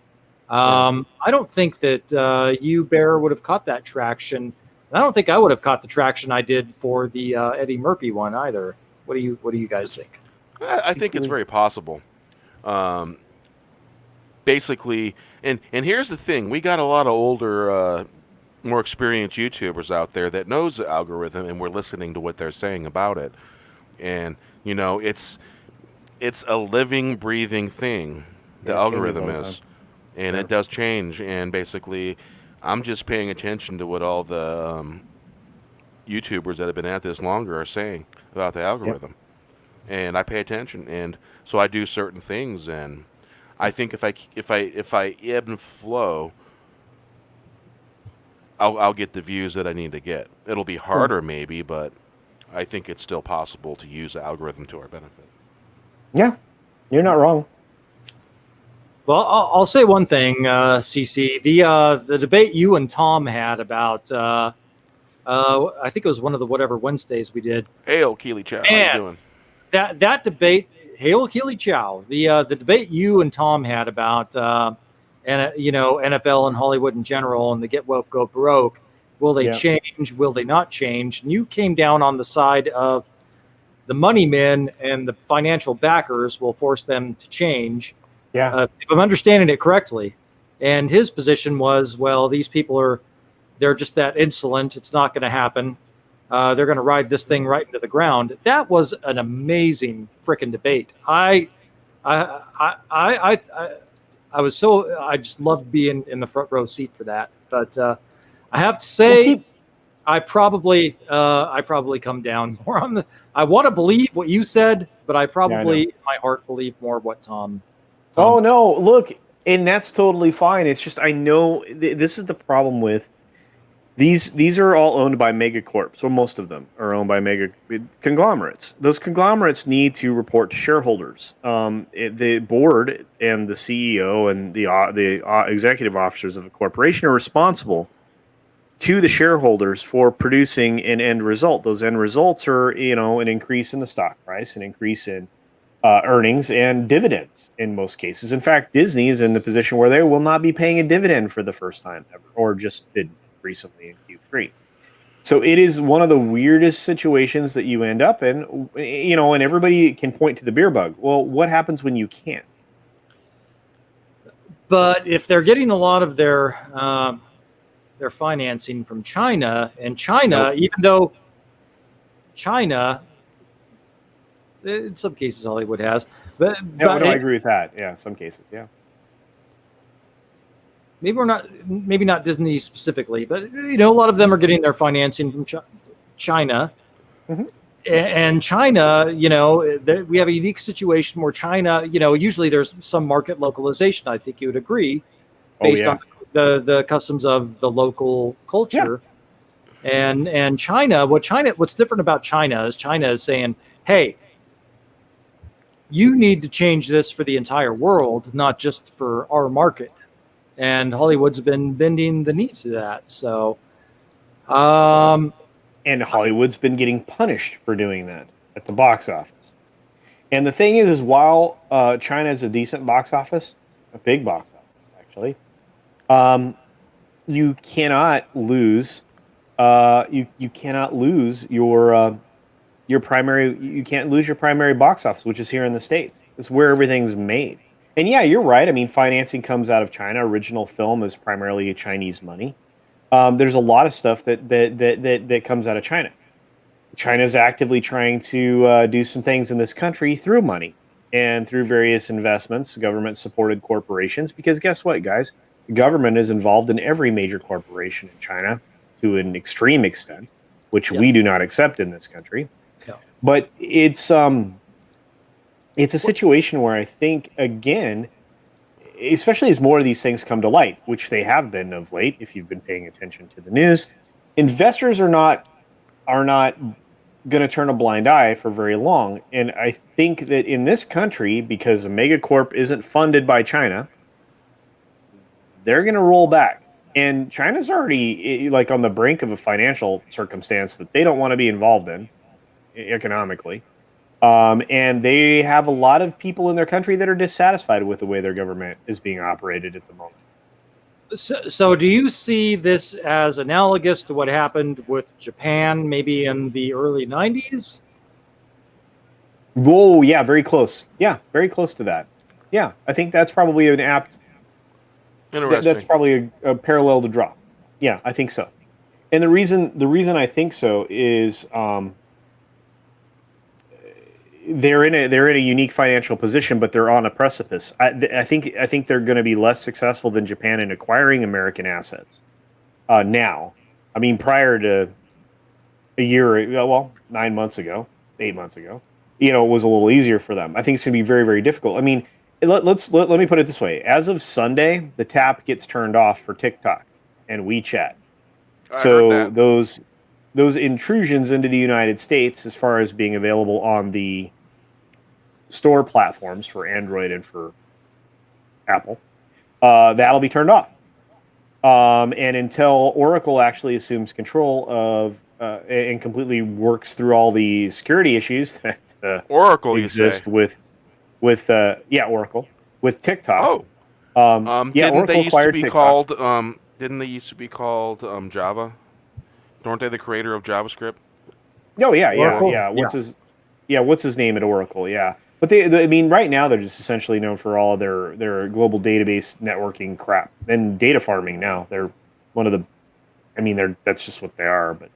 I don't think that you, Bear, would have caught that traction. I don't think I would have caught the traction I did for the Eddie Murphy one either. What do you guys think? I think it's very possible. Basically, and here's the thing: we got a lot of older, more experienced YouTubers out there that knows the algorithm, and we're listening to what they're saying about it. And it's a living, breathing thing. The algorithm is. and it does change. And basically, I'm just paying attention to what all the YouTubers that have been at this longer are saying about the algorithm, and I pay attention, and so I do certain things, and I think if I ebb and flow, I'll get the views that I need to get. It'll be harder maybe, but I think it's still possible to use the algorithm to our benefit. Yeah, you're not wrong. Well, I'll say one thing, CC. The debate you and Tom had about, I think it was one of the whatever Wednesdays we did. Hey, Keely Chow, how you doing? That debate, hail Keely Chow. The debate you and Tom had about, NFL and Hollywood in general, and the get woke, go broke. Will they change? Will they not change? And you came down on the side of the money men and the financial backers will force them to change. Yeah. If I'm understanding it correctly. And his position was, well, these people they're just that insolent. It's not going to happen. They're going to ride this thing right into the ground. That was an amazing freaking debate. I just loved being in the front row seat for that. But I have to say, I probably come down more on the. I want to believe what you said, but I probably in my heart believe more what Tom. Oh no! Look, and that's totally fine. It's just I know this is the problem with these. These are all owned by megacorps, or most of them are owned by mega conglomerates. Those conglomerates need to report to shareholders. The board and the CEO and the executive officers of a corporation are responsible to the shareholders for producing an end result. Those end results are, an increase in the stock price, an increase in earnings and dividends in most cases. In fact, Disney is in the position where they will not be paying a dividend for the first time ever, or just did recently in Q3. So it is one of the weirdest situations that you end up in, and everybody can point to the beer bug. Well, what happens when you can't? But if they're getting a lot of their financing from China, and China, even though China, in some cases Hollywood has, but I agree with that. Yeah, some cases, yeah. Maybe not Disney specifically, but a lot of them are getting their financing from China. Mm-hmm. And China, we have a unique situation where China, usually there's some market localization. I think you would agree, based on the customs of the local culture. Yeah. And China, what's different about China is saying, hey, you need to change this for the entire world, not just for our market. And Hollywood's been bending the knee to that. So, and Hollywood's been getting punished for doing that at the box office. And the thing is while China is a decent box office, a big box office actually, you cannot lose. You cannot lose your primary. You can't lose your primary box office, which is here in the States. It's where everything's made. And yeah, you're right. I mean, financing comes out of China. Original film is primarily Chinese money. There's a lot of stuff that comes out of China. China's actively trying to do some things in this country through money and through various investments, government-supported corporations. Because guess what, guys? The government is involved in every major corporation in China to an extreme extent, which we do not accept in this country. Yeah. But it's a situation where I think, again, especially as more of these things come to light, which they have been of late, if you've been paying attention to the news, investors are not going to turn a blind eye for very long. And I think that in this country, because a megacorp isn't funded by China, they're going to roll back. And China's already on the brink of a financial circumstance that they don't want to be involved in economically. And they have a lot of people in their country that are dissatisfied with the way their government is being operated at the moment. So do you see this as analogous to what happened with Japan maybe in the early 90s? Whoa, yeah, very close. Yeah, very close to that. Yeah, I think that's probably an apt... Interesting. That's probably a parallel to draw. Yeah, I think so. And the reason I think so is they're in a unique financial position, but they're on a precipice. I think they're going to be less successful than Japan in acquiring American assets. Now, I mean, prior to a year, 9 months ago, 8 months ago, it was a little easier for them. I think it's going to be very, very difficult. I mean, let me put it this way: as of Sunday, the tap gets turned off for TikTok and WeChat. So those intrusions into the United States, as far as being available on the store platforms for Android and for Apple, that'll be turned off. And until Oracle actually assumes control of and completely works through all the security issues that Oracle exist with Oracle with TikTok. Didn't they used to be called? Didn't they used to be called Java? Aren't they the creator of JavaScript? Oh yeah. What's his name at Oracle? Yeah, but I mean, right now they're just essentially known for all their global database networking crap and data farming. Now they're one of the, I mean, that's just what they are. But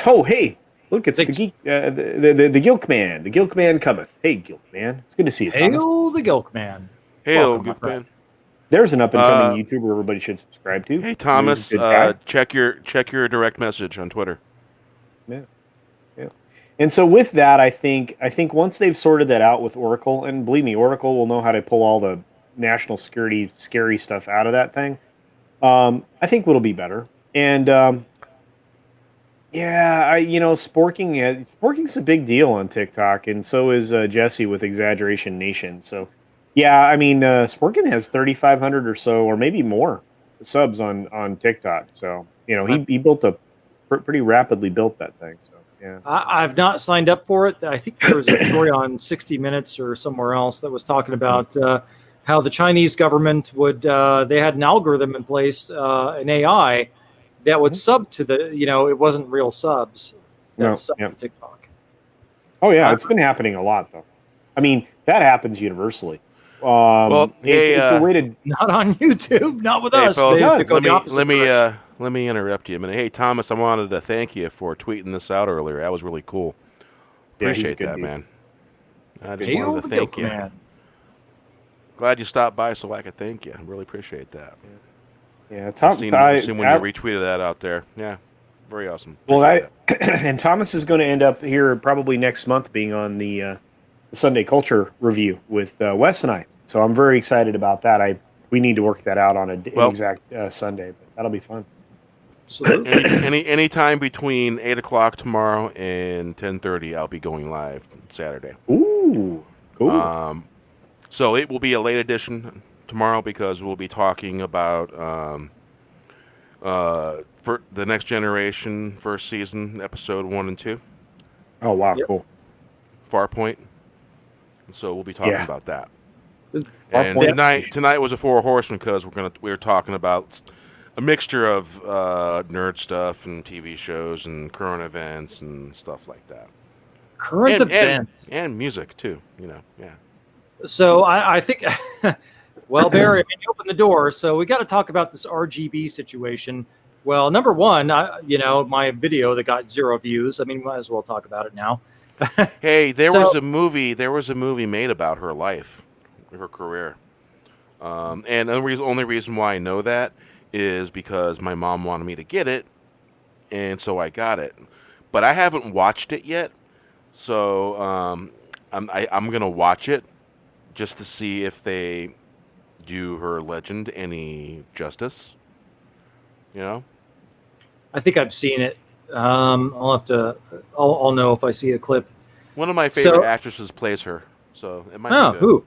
oh hey, look, it's the geek, the Gilk Man. The Gilk Man cometh. Hey Gilk Man, it's good to see you. Thomas. Hail the Gilk Man. Hail Gilk Man. There's an up-and-coming YouTuber everybody should subscribe to. Hey Thomas, check your direct message on Twitter. Yeah. And so with that, I think once they've sorted that out with Oracle, and believe me, Oracle will know how to pull all the national security scary stuff out of that thing. I think it'll be better. And Sporking's a big deal on TikTok, and so is Jesse with Exaggeration Nation. So. Yeah, I mean, Sporkin has 3,500 or so, or maybe more, subs on TikTok. So, he built pretty rapidly built that thing. So, yeah. I've not signed up for it. I think there was a story on 60 Minutes or somewhere else that was talking about how the Chinese government they had an algorithm in place, an AI, that would sub to it wasn't real subs. Sub to TikTok. Oh, yeah, it's been happening a lot, though. I mean, that happens universally. It's a way to not on YouTube, not with us. Fellas, let me interrupt you a minute. Hey Thomas, I wanted to thank you for tweeting this out earlier. That was really cool. Appreciate that, man. I just wanted to thank you. Man. Glad you stopped by so I could thank you. I really appreciate that. Yeah, I've seen when you retweeted that out there. Yeah, very awesome. And Thomas is going to end up here probably next month being on the Sunday Culture review with Wes and I. So I'm very excited about that. We need to work that out on an exact Sunday, but that'll be fun. Any time between 8 o'clock tomorrow and 10:30, I'll be going live Saturday. Ooh, cool. So it will be a late edition tomorrow because we'll be talking about for the Next Generation first season, episode 1 and 2. Oh wow, cool. Farpoint. So we'll be talking about that. And tonight was a Four Horsemen because we were talking about a mixture of nerd stuff and TV shows and current events and stuff like that. Current events and music too. So I think, well, Barry, I mean, you opened the door, so we got to talk about this RGB situation. Well, number one, my video that got 0 views. I mean, might as well talk about it now. Hey, there was a movie made about her life, her career, and the only reason why I know that is because my mom wanted me to get it, and so I got it. But I haven't watched it yet, so I'm gonna watch it just to see if they do her legend any justice. I think I've seen it. I'll have to. I'll know if I see a clip. One of my favorite actresses plays her, so it might be good. Who?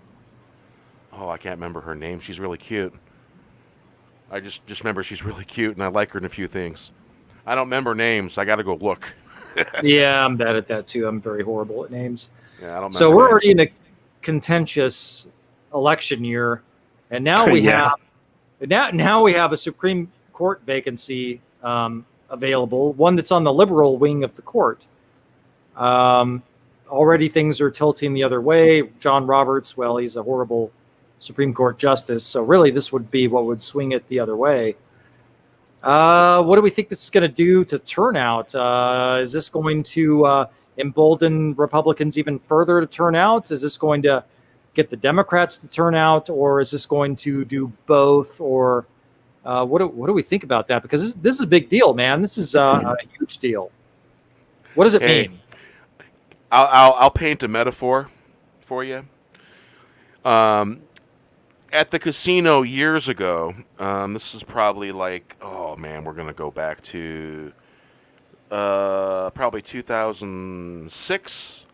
Oh, I can't remember her name. She's really cute. I just remember she's really cute, and I like her in a few things. I don't remember names. I got to go look. Yeah, I'm bad at that too. I'm very horrible at names. Yeah, I don't remember. So we're already in a contentious election year, and now we have now we have a Supreme Court vacancy available, one that's on the liberal wing of the court. Already things are tilting the other way. John Roberts, well, he's a horrible Supreme Court justice, so really this would be what would swing it the other way. What do we think this is going to do to turnout? Is this going to embolden Republicans even further to turn out? Is this going to get the Democrats to turn out, or is this going to do both? Or what do we think about that? Because this is a big deal, man. This is a huge deal. What does it mean? I'll paint a metaphor for you. At the casino years ago, this is probably like, oh man, we're gonna go back to probably 2006,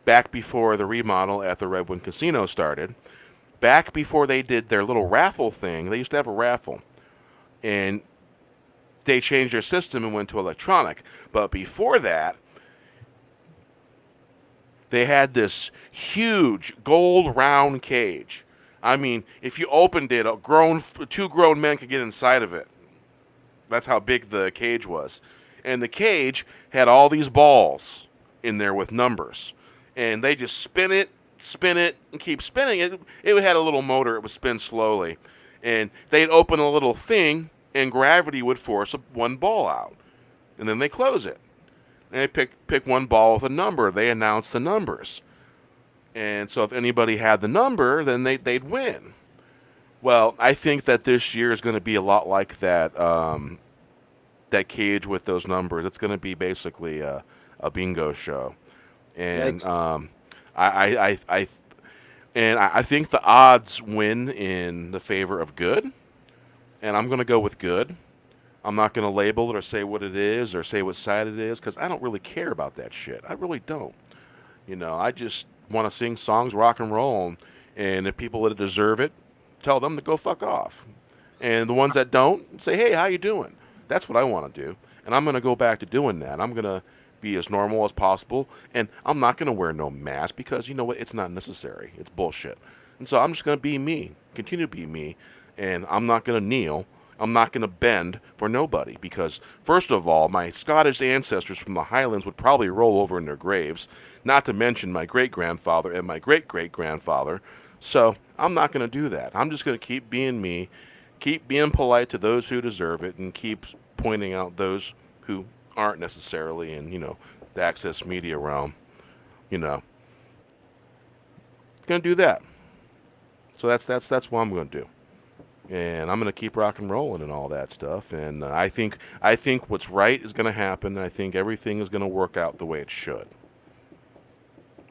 back before the remodel at the Redwood Casino started. Back before they did their little raffle thing, they used to have a raffle, and they changed their system and went to electronic. But before that, they had this huge gold round cage. I mean, if you opened it, two grown men could get inside of it. That's how big the cage was. And the cage had all these balls in there with numbers. And they just spin it, and keep spinning it. It had a little motor. It would spin slowly. And they'd open a little thing, and gravity would force one ball out. And then they close it. And they pick one ball with a number. They announce the numbers. And so if anybody had the number, then they'd win. Well, I think that this year is going to be a lot like that that cage with those numbers. It's going to be basically a bingo show. And I think the odds win in the favor of good. And I'm going to go with good. I'm not going to label it or say what it is or say what side it is, because I don't really care about that shit. I really don't. You know, I just want to sing songs, rock and roll, and if people that deserve it, tell them to go fuck off. And the ones that don't, say, hey, how you doing? That's what I want to do. And I'm going to go back to doing that. I'm going to be as normal as possible, and I'm not going to wear no mask because, you know what, it's not necessary. It's bullshit. And so I'm just going to be me, continue to be me, and I'm not going to kneel. I'm not going to bend for nobody because, first of all, my Scottish ancestors from the Highlands would probably roll over in their graves, not to mention my great-grandfather and my great-great-grandfather. So I'm not going to do that. I'm just going to keep being me, keep being polite to those who deserve it, and keep pointing out those who aren't necessarily in, you know, the access media realm. You know, going to do that. So that's what I'm going to do. And I'm going to keep rock and rolling and all that stuff. And I think what's right is going to happen. I think everything is going to work out the way it should.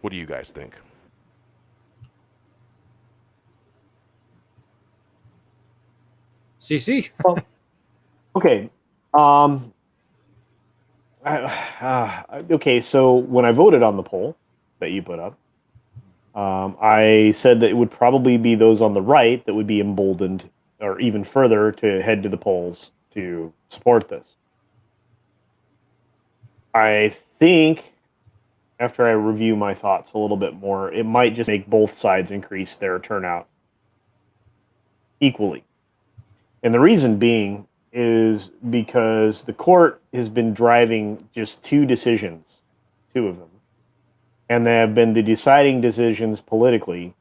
What do you guys think? CC? Well, okay. Okay, so when I voted on the poll that you put up, I said that it would probably be those on the right that would be emboldened or even further to head to the polls to support this. I think after I review my thoughts a little bit more, it might just make both sides increase their turnout equally. And the reason being is because the court has been driving just two decisions, two of them. And they have been the deciding decisions politically,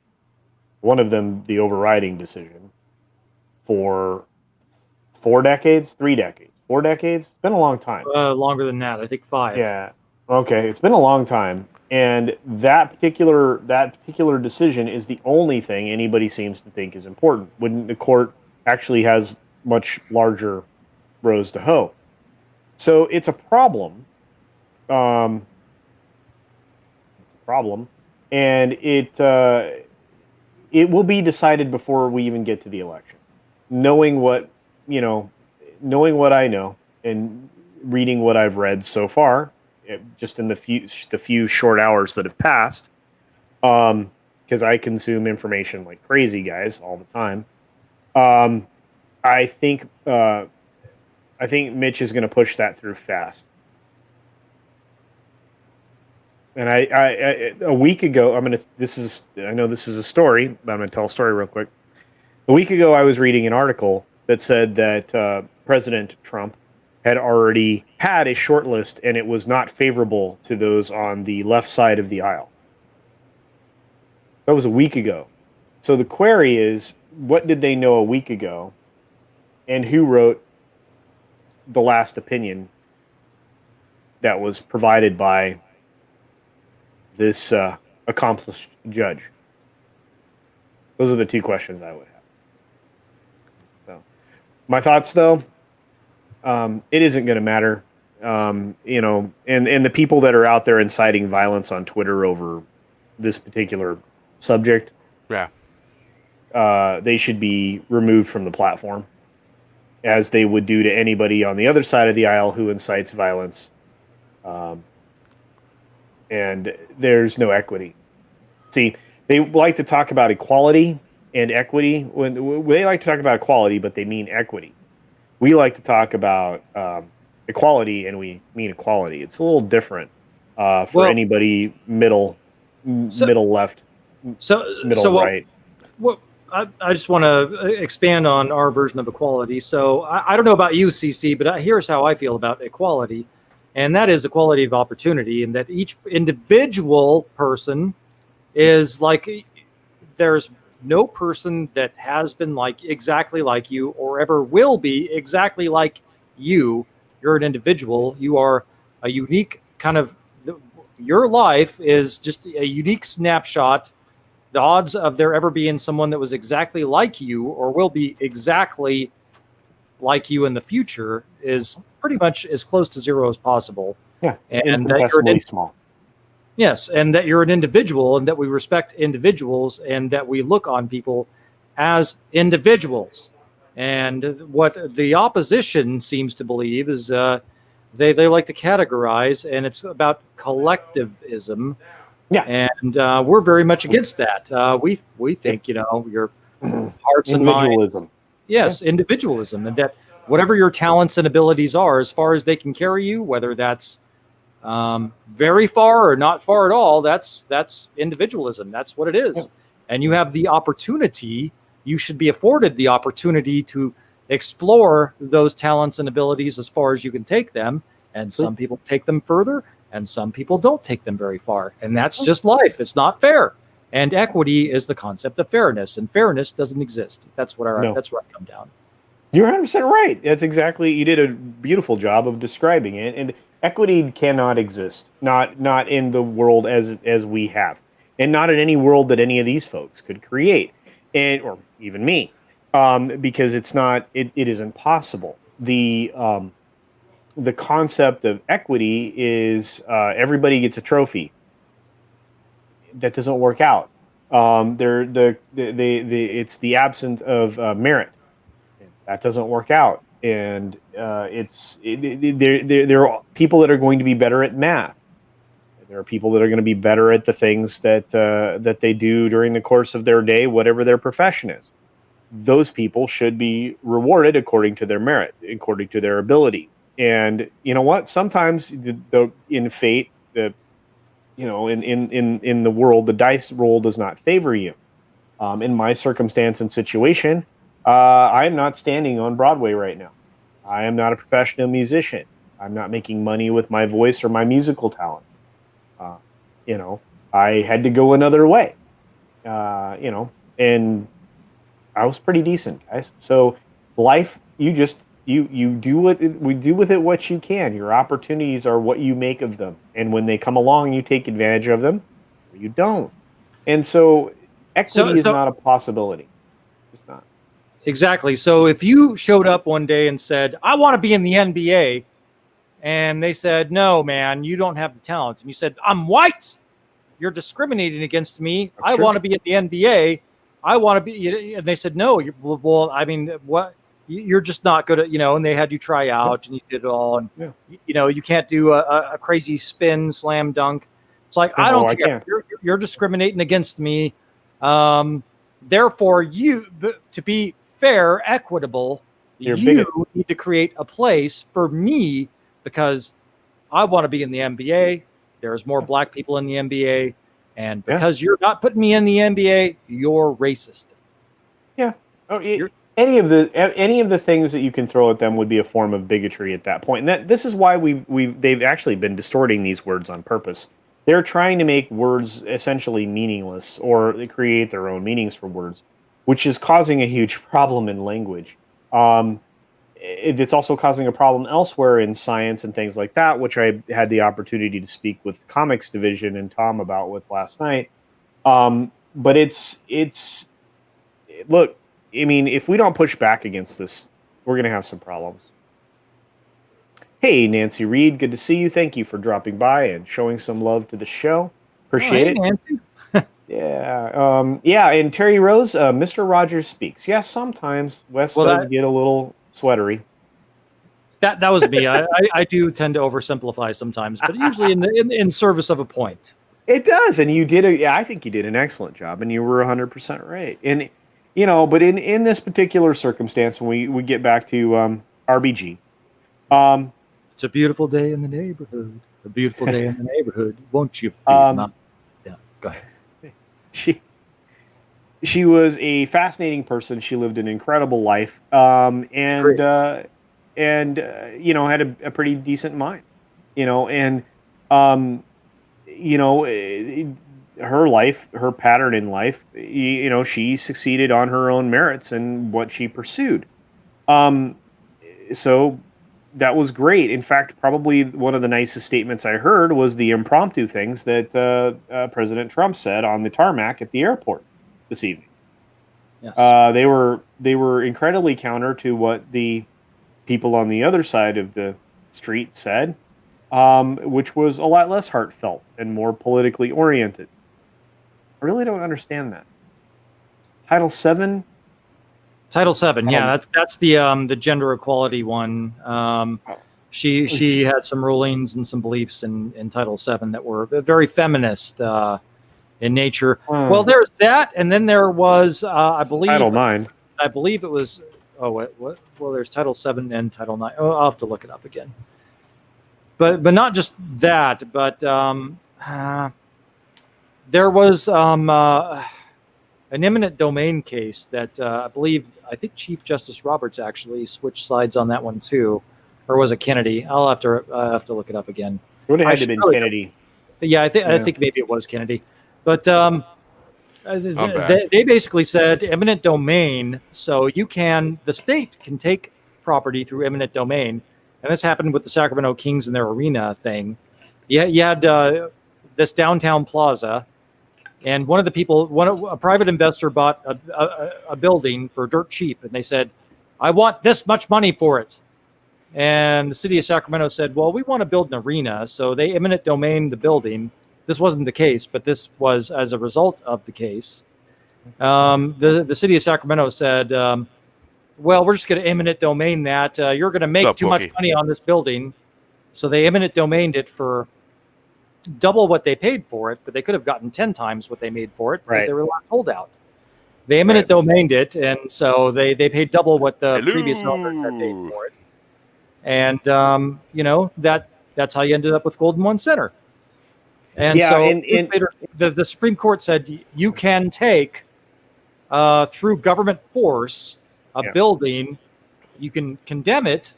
one of them the overriding decision, for 4 decades, 3 decades, 4 decades. It's been a long time. Longer than that, I think 5. Yeah. Okay, it's been a long time, and that particular decision is the only thing anybody seems to think is important when the court actually has much larger rows to hoe. So it's a problem. And it will be decided before we even get to the election. Knowing what I know and reading what I've read so far, just in the few short hours that have passed, because I consume information like crazy, guys, all the time. I think Mitch is going to push that through fast. And I a week ago, I know this is a story, but I'm going to tell a story real quick. A week ago, I was reading an article that said that President Trump had already had a short list, and it was not favorable to those on the left side of the aisle. That was a week ago. So the query is, what did they know a week ago, and who wrote the last opinion that was provided by this accomplished judge? Those are the two questions I would have. So, my thoughts, though, it isn't going to matter. And the people that are out there inciting violence on Twitter over this particular subject, Yeah. They should be removed from the platform, as they would do to anybody on the other side of the aisle who incites violence. And there's no equity. See, they like to talk about equality and equity. When they like to talk about equality, but they mean equity. We like to talk about equality, and we mean equality. It's a little different for anybody middle left, middle right. Well, I just want to expand on our version of equality. So I don't know about you, CC, but here's how I feel about equality. And that is equality of opportunity, and that each individual person is like, there's no person that has been like exactly like you or ever will be exactly like you. You're an individual. You are a unique kind of, your life is just a unique snapshot. The odds of there ever being someone that was exactly like you or will be exactly like you in the future is pretty much as close to zero as possible. Yeah, and that you're small. Yes, and that you're an individual, and that we respect individuals, and that we look on people as individuals. And what the opposition seems to believe is they like to categorize, and it's about collectivism. Yeah, and we're very much against that. We think, your hearts and minds. Individualism. Yes, individualism, and that whatever your talents and abilities are, as far as they can carry you, whether that's very far or not far at all, that's individualism. That's what it is. Yeah. And you have the opportunity, you should be afforded the opportunity to explore those talents and abilities as far as you can take them. And some people take them further, and some people don't take them very far. And that's just life. It's not fair. And equity is the concept of fairness, and fairness doesn't exist. That's where I come down. You're 100% right. That's exactly, you did a beautiful job of describing it. And equity cannot exist, not in the world as we have, and not in any world that any of these folks could create, or even me, because it's not. It isn't possible. The concept of equity is everybody gets a trophy. That doesn't work out. It's the absence of merit. That doesn't work out. And there are people that are going to be better at math. There are people that are going to be better at the things that they do during the course of their day, whatever their profession is. Those people should be rewarded according to their merit, according to their ability. And you know what? Sometimes in fate, in the world, the dice roll does not favor you. In my circumstance and situation, I am not standing on Broadway right now. I am not a professional musician. I'm not making money with my voice or my musical talent. I had to go another way. And I was pretty decent, guys. So life, you do with it what you can. Your opportunities are what you make of them. And when they come along, you take advantage of them, or you don't. And so equity is not a possibility. It's not. Exactly. So if you showed up one day and said, I want to be in the NBA, and they said, no, man, you don't have the talent. And you said, I'm white. You're discriminating against me. I want to be in the NBA. I want to be. And they said, no, well, I mean, what? You're just not good at, and they had you try out, and you did it all. And, you can't do a crazy spin, slam dunk. It's like, I don't care. You're discriminating against me. Therefore, to be fair, equitable, you need to create a place for me, because I want to be in the NBA. There's more black people in the NBA. And because you're not putting me in the NBA, you're racist. Yeah. Any of the things that you can throw at them would be a form of bigotry at that point. And this is why they've actually been distorting these words on purpose. They're trying to make words essentially meaningless, or they create their own meanings for words, which is causing a huge problem in language. it's also causing a problem elsewhere in science and things like that, which I had the opportunity to speak with Comix Division and Tom about with last night. But it's look, I mean, if we don't push back against this, we're going to have some problems. Hey, Nancy Reed, good to see you. Thank you for dropping by and showing some love to the show. Appreciate it. Nancy. Yeah. Yeah. And Terry Rose, Mr. Rogers speaks. Yes, sometimes Wes does get a little sweatery. That was me. I do tend to oversimplify sometimes, but usually in service of a point. It does, and you did. I think you did an excellent job, and you were 100% right. And but in this particular circumstance, when we get back to RBG, it's a beautiful day in the neighborhood. A beautiful day in the neighborhood, won't you? Yeah, go ahead. She was a fascinating person. She lived an incredible life, and had a pretty decent mind, her life, her pattern in life, she succeeded on her own merits and what she pursued. So that was great. In fact, probably one of the nicest statements I heard was the impromptu things that President Trump said on the tarmac at the airport this evening. Yes. They were incredibly counter to what the people on the other side of the street said, which was a lot less heartfelt and more politically oriented. I really don't understand that. Title VII. Yeah, that's the gender equality one. She had some rulings and some beliefs in Title VII that were very feminist in nature. Well, there's that, and then there was, I believe, Title IX. I believe it was. Oh, what? Well, there's Title VII and Title IX. Oh, I'll have to look it up again. But not just that, but there was an eminent domain case that I think Chief Justice Roberts actually switched sides on that one too, or was it Kennedy? I'll have to look it up again. It would have had to have been Kennedy. Yeah, I think maybe it was Kennedy, but they basically said eminent domain. So the state can take property through eminent domain, and this happened with the Sacramento Kings and their arena thing. Yeah, you had this downtown plaza. And a private investor bought a building for dirt cheap, and they said, "I want this much money for it." And the city of Sacramento said, "Well, we want to build an arena," so they eminent domained the building. This wasn't the case, but this was as a result of the case. The city of Sacramento said, "Well, we're just going to eminent domain that. You're going to make too much money on this building," so they eminent domained it for double what they paid for it, but they could have gotten 10 times what they made for it because they were the last holdout. They eminent domained it, and so they paid double what the previous owners had paid for it. And that's how you ended up with Golden One Center. And later, the Supreme Court said you can take through government force a building, you can condemn it,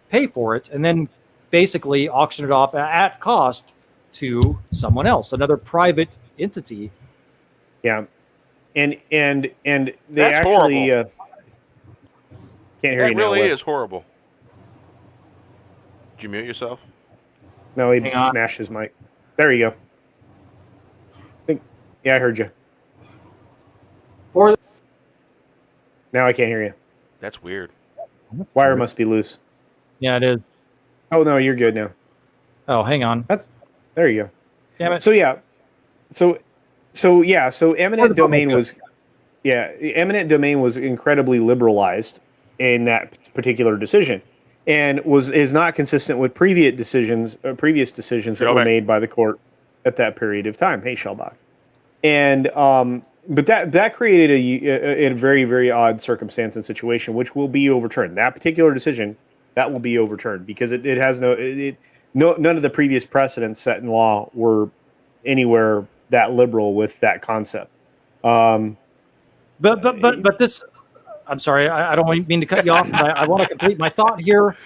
pay for it, and then basically auction it off at cost to someone else, another private entity. Yeah, and they That's actually horrible. Can't hear you now. That really Wes. is horrible. Did you mute yourself? No, he smashed his mic. There you go. I heard you. Now I can't hear you. That's weird. Wire must be loose. Yeah, it is. Oh no, you're good now. Oh, hang on. There you go. Damn it. So eminent domain was incredibly liberalized in that particular decision, and is not consistent with previous decisions that were made by the court at that period of time. Hey, Shellback. And but that created a very, very odd circumstance and situation, which will be overturned. That particular decision that will be overturned because it has none of the previous precedents set in law were anywhere that liberal with that concept. But this, I'm sorry, I don't mean to cut you off. But I want to complete my thought here.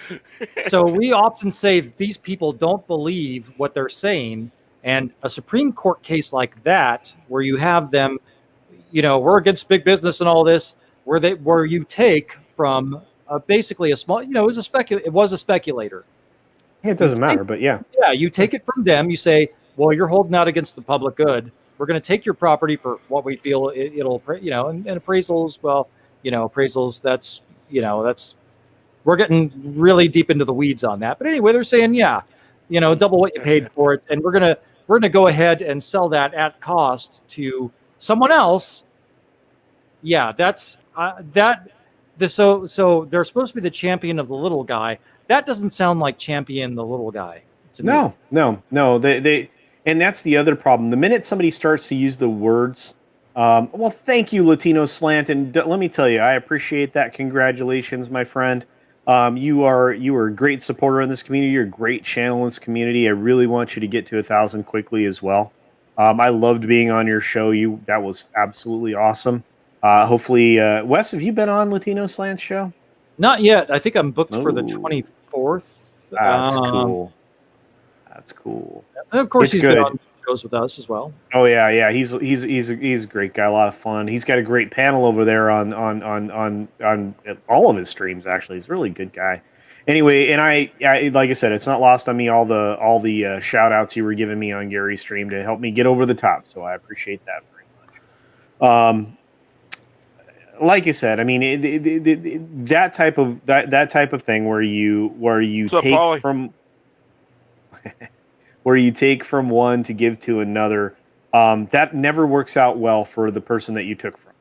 So we often say that these people don't believe what they're saying, and a Supreme Court case like that, where you have them, we're against big business and all this, where you take from basically a small, it was a speculator. It doesn't matter, but yeah. Yeah, you take it from them. You say, well, you're holding out against the public good. We're going to take your property for what we feel it'll, and appraisals. Well, appraisals. That's we're getting really deep into the weeds on that. But anyway, they're saying, double what you paid for it, and we're gonna go ahead and sell that at cost to someone else. Yeah, that's that. So they're supposed to be the champion of the little guy. That doesn't sound like champion the little guy to me. No. They and that's the other problem. The minute somebody starts to use the words, well, thank you, Latino Slant, and let me tell you, I appreciate that. Congratulations, my friend. You are a great supporter in this community. You're a great channel in this community. I really want you to get to 1,000 quickly as well. I loved being on your show. That was absolutely awesome. Hopefully, Wes, have you been on Latino Slant's show? Not yet. I think I'm booked for the 24th. That's cool. That's cool. And of course, he's been on shows with us as well. Oh yeah. He's a great guy. A lot of fun. He's got a great panel over there on all of his streams. Actually, he's a really good guy. Anyway, and I like I said, it's not lost on me all the shout outs you were giving me on Gary's stream to help me get over the top. So I appreciate that very much. Like I said, I mean, that type of thing where you take from where you take from one to give to another, that never works out well for the person that you took from.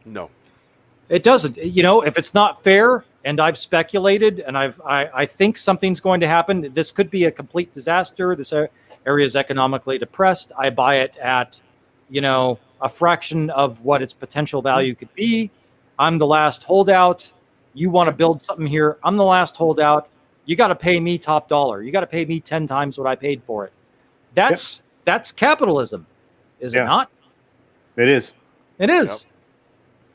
No, it doesn't. If it's not fair, and I've speculated, and I think something's going to happen. This could be a complete disaster. This area is economically depressed. I buy it at, a fraction of what its potential value could be. I'm the last holdout. You want to build something here. I'm the last holdout. You got to pay me top dollar. You got to pay me 10 times what I paid for it. That's capitalism, is it not? It is. It is. Yep.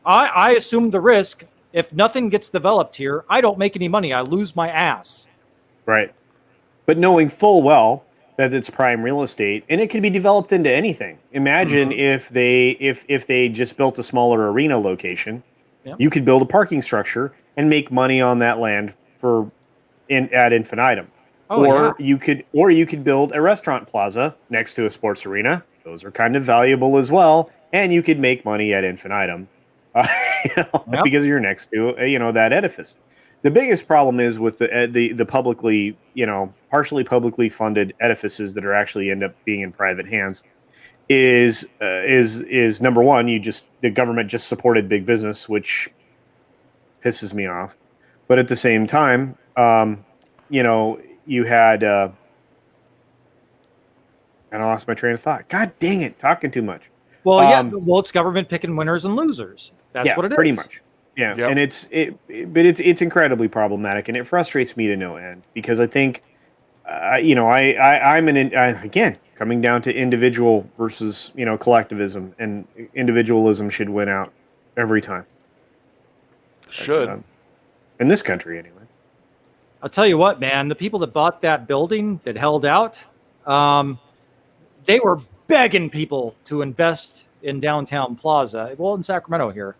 I assume the risk. If nothing gets developed here, I don't make any money. I lose my ass. Right. But knowing full well that it's prime real estate, and it can be developed into anything. Imagine if they just built a smaller arena location, you could build a parking structure and make money on that land ad infinitum. You could build a restaurant plaza next to a sports arena. Those are kind of valuable as well, and you could make money ad infinitum, because you're next to that edifice. The biggest problem is with the publicly, partially publicly funded edifices that are actually end up being in private hands. Is number one, the government just supported big business, which pisses me off. But at the same time, you had, and I lost my train of thought. God dang it, talking too much. Well, it's government picking winners and losers. That's what it is. Pretty much. Yeah, yep. And it's incredibly problematic, and it frustrates me to no end because I think, I'm again coming down to individual versus collectivism, and individualism should win out every time. Should in this country anyway. I'll tell you what, man. The people that bought that building that held out, they were begging people to invest in downtown Plaza. Well, in Sacramento here.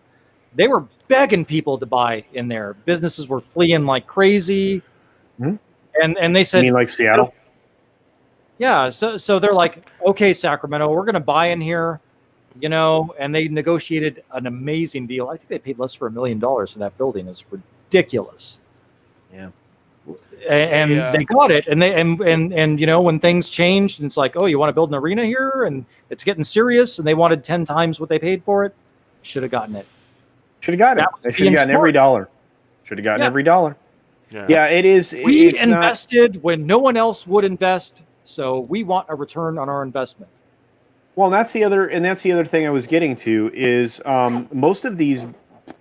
They were begging people to buy in there. Businesses were fleeing like crazy. And they said... You mean like Seattle? Yeah, so they're like, okay, Sacramento, we're going to buy in here, and they negotiated an amazing deal. I think they paid less for $1 million for that building. It's ridiculous. Yeah. And they got it. And when things changed, and it's like, oh, you want to build an arena here? And it's getting serious, and they wanted 10 times what they paid for it. Should have gotten it. Should have gotten it. They should have gotten every dollar. Should have gotten every dollar. Yeah, it is. We invested when no one else would invest, so we want a return on our investment. Well, that's the other thing I was getting to is most of these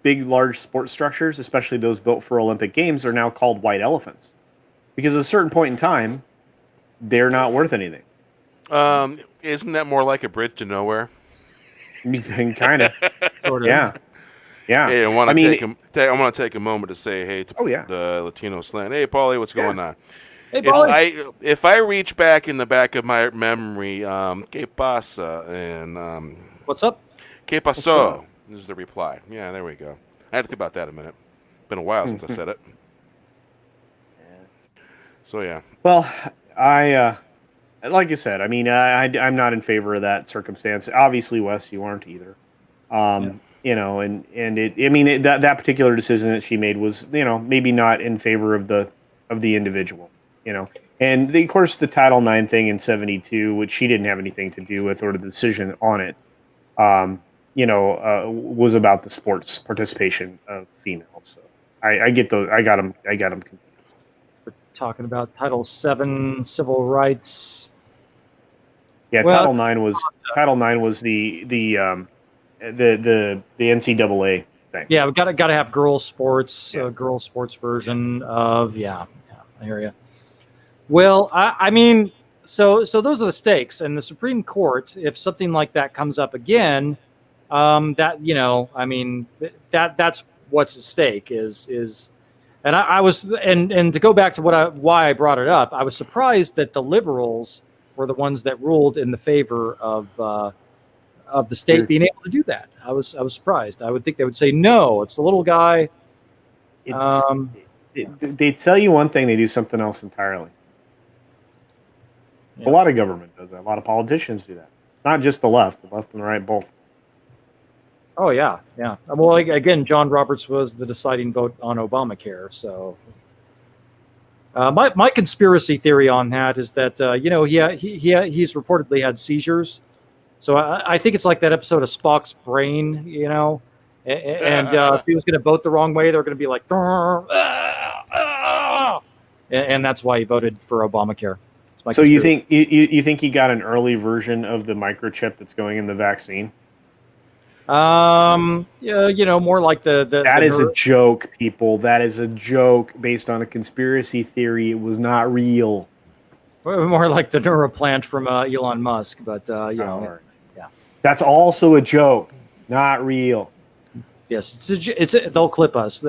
big, large sports structures, especially those built for Olympic Games, are now called white elephants because at a certain point in time, they're not worth anything. Isn't that more like a bridge to nowhere? Kind of. Yeah. Yeah. Hey, I want to take a moment to say hey to the Latino Slant. Hey, Paulie, what's going on? Hey, Paulie. If I reach back in the back of my memory, ¿Qué pasa? And what's up? ¿Qué pasó? This is the reply. Yeah, there we go. I had to think about that a minute. Been a while since I said it. So yeah. Well, I like I said, I mean, I'm not in favor of that circumstance. Obviously, Wes, you aren't either. You know, and I mean, that particular decision that she made was, you know, maybe not in favor of the individual, you know. And of course, the Title IX thing in '72, which she didn't have anything to do with, or the decision on it, you know, was about the sports participation of females. So I get those. I got them confused. We're talking about Title VII civil rights. Yeah, Well, Title IX was the NCAA thing. yeah, we got to have girls sports, girls sports version of I hear you. Well, I mean, so those are the stakes, and the Supreme Court, if something like that comes up again, that, you know, I mean, that's what's at stake is, and I was, and to go back to why I brought it up, I was surprised that the liberals were the ones that ruled in the favor of the state being able to do that. I was surprised. I would think they would say no. It's the little guy. They tell you one thing, they do something else entirely. Yeah. A lot of government does that. A lot of politicians do that. It's not just the left and the right both. Oh yeah. Well, again, John Roberts was the deciding vote on Obamacare. So, my conspiracy theory on that is that you know, he's reportedly had seizures. So I think it's like that episode of Spock's Brain, you know, and if he was going to vote the wrong way, they're going to be like, and that's why he voted for Obamacare. So you think he got an early version of the microchip that's going in the vaccine? Yeah, you know, more like that is a joke, people. That is a joke based on a conspiracy theory. It was not real. More like the neuroplant from Elon Musk, but you know, yeah, that's also a joke, not real. Yes, they'll clip us.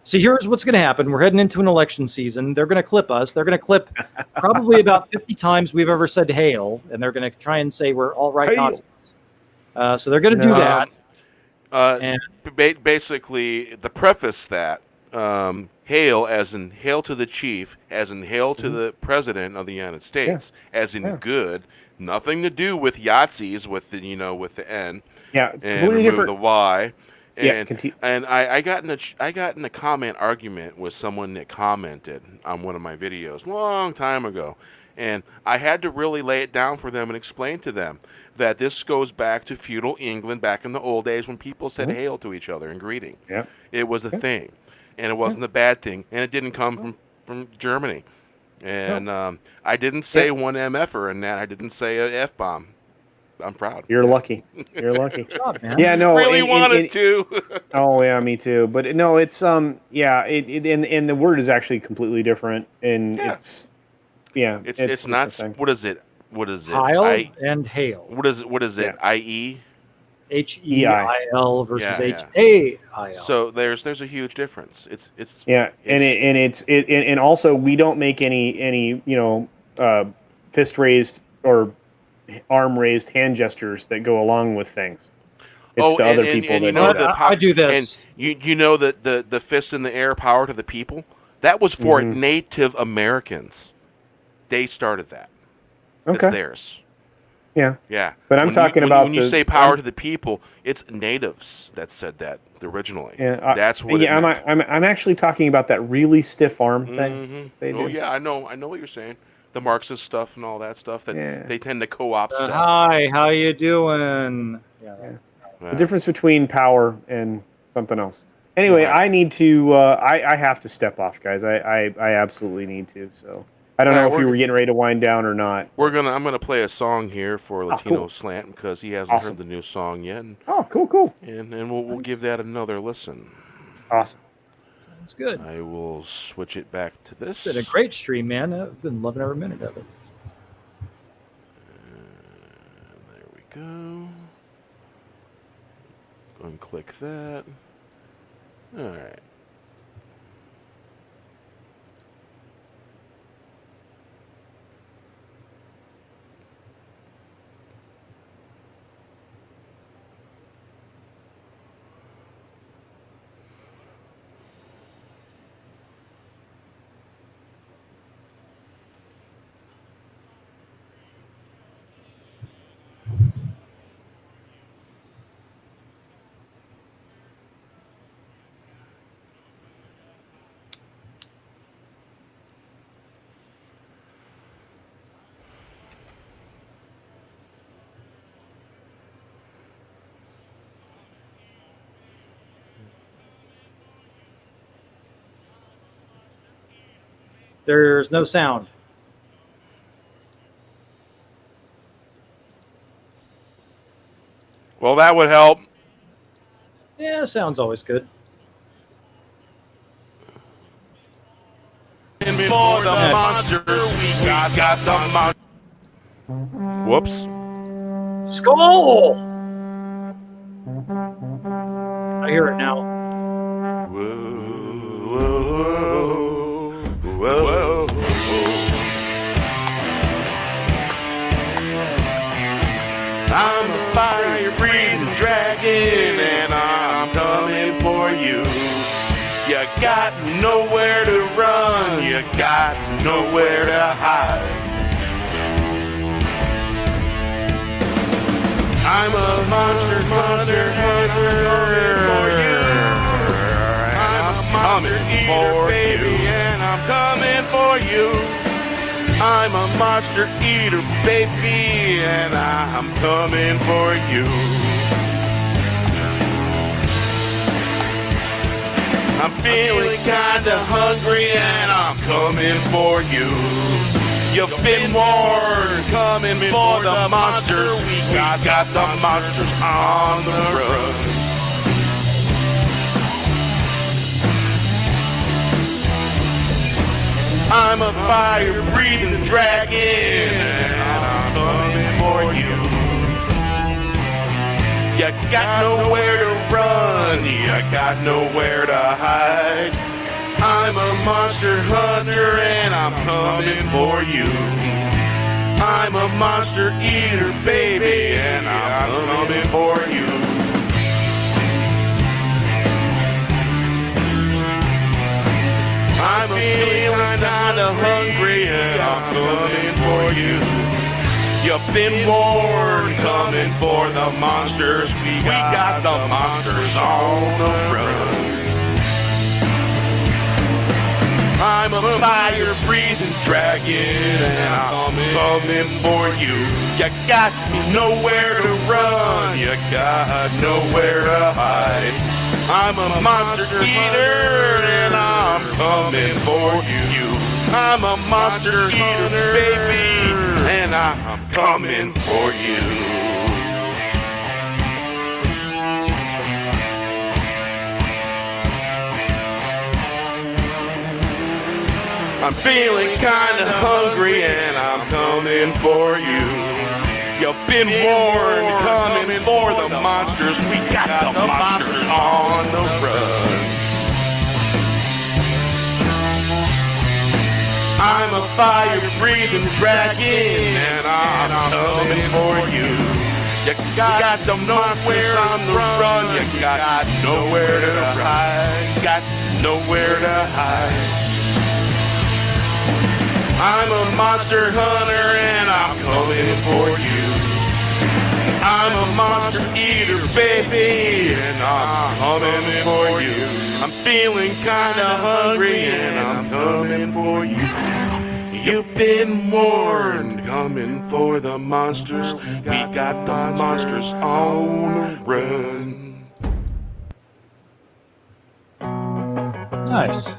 So here's what's going to happen. We're heading into an election season. They're going to clip us. They're going to clip probably about 50 times we've ever said hail, and they're going to try and say we're all right Nazis. So they're going to do that. Basically, the preface that hail, as in hail to the chief, as in hail to the president of the United States, as in good, nothing to do with Yahtzees with the N. Yeah, and completely remove different. The Y. And I got in a comment argument with someone that commented on one of my videos long time ago, and I had to really lay it down for them and explain to them that this goes back to feudal England, back in the old days when people said hail to each other in greeting. Yeah, it was a thing, and it wasn't a bad thing, and it didn't come from Germany. And I didn't say one MFer in that. I didn't say an F-bomb. I'm proud. You're lucky. You're lucky. Good job, man. Yeah, no. Really wanted to. Oh yeah, me too. But no, it's yeah. And the word is actually completely different. And it's it's not. What is it? Heil and hail. What is it? I-E? HEIL versus HAIL. So there's a huge difference. It's and also we don't make any fist raised or arm raised hand gestures that go along with things. It's the other people that do that. I do this. And you know that the fist in the air, power to the people, that was for Native Americans. They started that. Okay. It's theirs. Yeah. Yeah. But I'm talking about when you say power to the people, it's natives that said that originally. Yeah. That's what it meant. I'm actually talking about that really stiff arm thing. They do. Yeah, I know what you're saying. The Marxist stuff and all that stuff that they tend to co-opt stuff. Hi, how you doing? Yeah. The difference between power and something else. Anyway, I need to. I have to step off, guys. I absolutely need to. So I don't know if we were getting ready to wind down or not. I'm gonna play a song here for Latino Slant because he hasn't heard the new song yet. And, cool. And we'll give that another listen. Awesome. Sounds good. I will switch it back to this. It's been a great stream, man. I've been loving every minute of it. There we go. Unclick that. All right. There's no sound. Well, that would help. Yeah, sound's always good. And before the monsters, we got the monsters. Whoops. Skull! I hear it now. Whoa, whoa, whoa. I'm a fire-breathing dragon, and I'm coming for you. You got nowhere to run, you got nowhere to hide. I'm a monster hunter for you. I'm a monster eater, baby, and I'm coming for you. I'm a monster eater, baby, and I'm coming for you. I'm feeling kinda hungry, and I'm coming for you. You've been warned, coming for the monsters. We got the monsters on the run. I'm a fire-breathing dragon, and I'm coming for you. You got nowhere to run, you got nowhere to hide. I'm a monster hunter, and I'm coming for you. I'm a monster eater, baby, and I'm coming for you. I'm feeling kinda hungry, and I'm coming for you. You've been warned, coming for the monsters. We got the monsters on the run. I'm a fire-breathing dragon, and I'm coming for you. You got nowhere to run, you got nowhere to hide. I'm a monster eater, and I'm coming for you. I'm a monster eater, baby, and I'm coming for you. I'm feeling kinda hungry, and I'm coming for you. You've been warned, coming for the monsters. We got the monsters on the run. I'm a fire-breathing dragon, and I'm coming for you. You got the monsters on the run. You got nowhere to hide. Got nowhere to hide. I'm a monster hunter, and I'm coming for you. I'm a monster eater, baby, and I'm coming for you. I'm feeling kinda hungry, and I'm coming for you. You've been warned, coming for the monsters. We got the monsters on the run. Nice.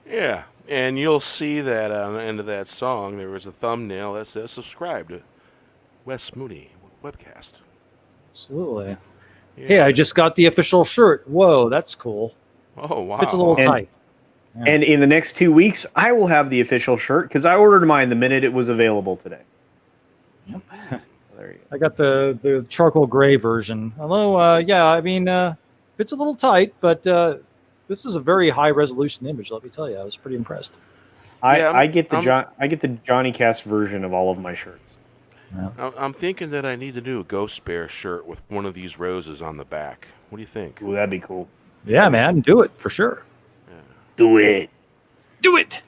Yeah. And you'll see that on the end of that song, there was a thumbnail that says subscribe to Wes Moody Webcast. Absolutely. Yeah. Hey, I just got the official shirt. Whoa, that's cool. Oh, wow. Fits a little tight. Yeah. And in the next 2 weeks, I will have the official shirt because I ordered mine the minute it was available today. Yep. There you go. I got the charcoal gray version. Although, yeah, I mean, fits a little tight, but this is a very high resolution image. Let me tell you, I was pretty impressed. I get the Johnny Cast version of all of my shirts. Yeah. I'm thinking that I need to do a Ghost Bear shirt with one of these roses on the back. What do you think? Ooh, that'd be cool. Yeah, man, do it for sure. Yeah. Do it. Do it.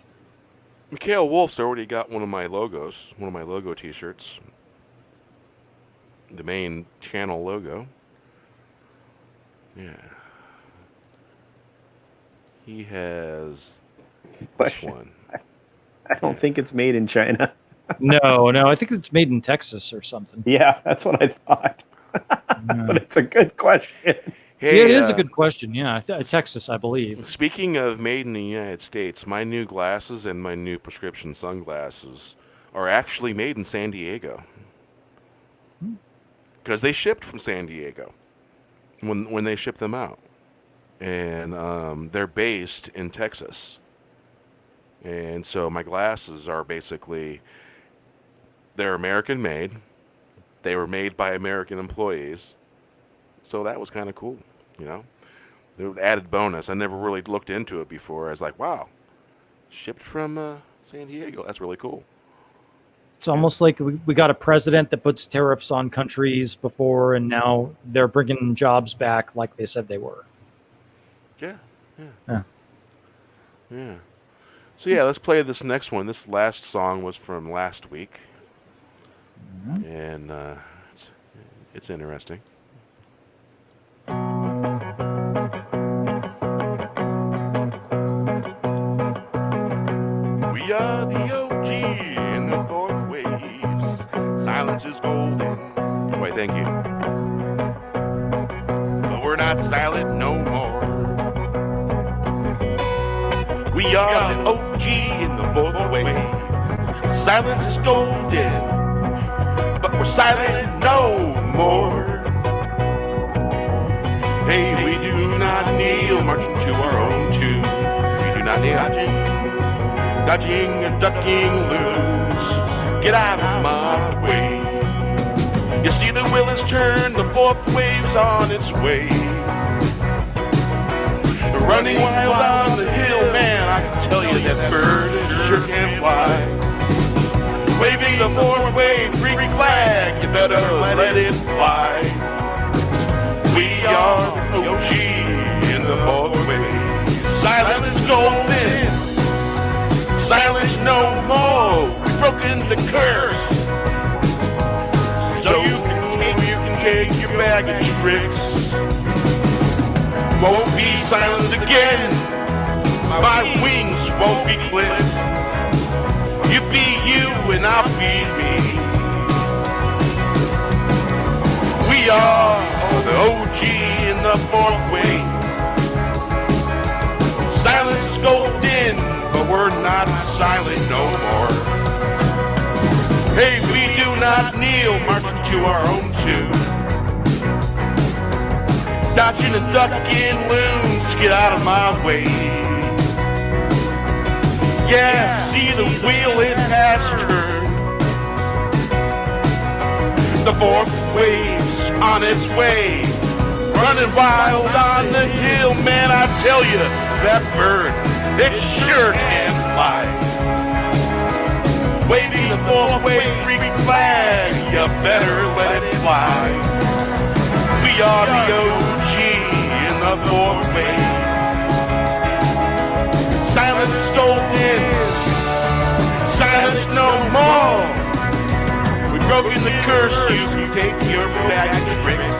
Mikhail Wolf's already got one of my logos, one of my logo t-shirts. The main channel logo. Yeah. He has this Question. one. I don't think it's made in China. No, I think it's made in Texas or something. Yeah, that's what I thought. Yeah. But it's a good question. Hey, Yeah, it is a good question. Yeah, Texas, I believe. Speaking of made in the United States, my new glasses and my new prescription sunglasses are actually made in San Diego. Because they shipped from San Diego when they shipped them out. And they're based in Texas. And so my glasses are basically, they're American made. They were made by American employees. So that was kind of cool, you know. The added bonus. I never really looked into it before. I was like, wow, shipped from San Diego. That's really cool. It's almost like we got a president that puts tariffs on countries before, and now they're bringing jobs back like they said they were. Yeah. So yeah, let's play this next one. This last song was from last week, and it's interesting. We are the OG in the fourth waves. Silence is golden. Why, thank you. But we're not silent no more. We are the OG in the fourth wave. Silence is golden, but we're silent no more. Hey, we do not kneel, marching to our own tune. We do not kneel, dodging and ducking loons. Get out of my way. You see the wheel is turned, the fourth wave's on its way. Running wild on the hill, man, I can tell you that bird sure can fly. Waving the fourth wave freak flag, you better let it fly. We are the OG in the fourth wave. Silence is golden, silence no more. We've broken the curse, so you can take your bag of tricks. Won't be silent again. My wings won't be clipped. You be you and I'll be me. We are the OG in the fourth wave. Silence is golden, but we're not silent no more. Hey, we do not kneel, marching to our own tune. Dodging and ducking loons, get out of my way. Yeah, see the wheel, it has turned. The fourth wave's on its way. Running wild on the hill, man, I tell you, that bird, it sure can fly. Waving the fourth wave freak flag, you better let it fly. We are the OG in the fourth wave. Silence is golden, silence no more. We've broken the curse, you can take your bag of tricks.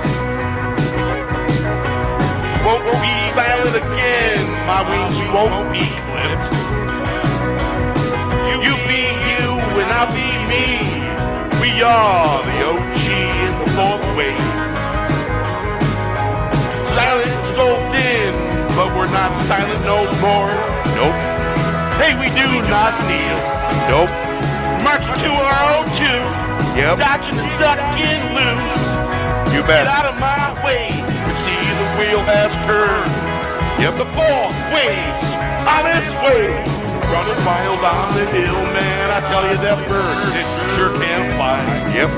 Won't be silent again, my wings won't be clipped. You be you and I'll be me. We are the OG in the fourth wave. Silence golden, but we're not silent no more. Nope. Hey, we do not kneel. Nope. March to our own tune. Yep. Dodging and ducking loose. You bet. Get out of my way. See the wheel has turned. Yep. The fourth wave's on its way. Running wild on the hill, man. I tell you that bird, it sure can fly. Yep.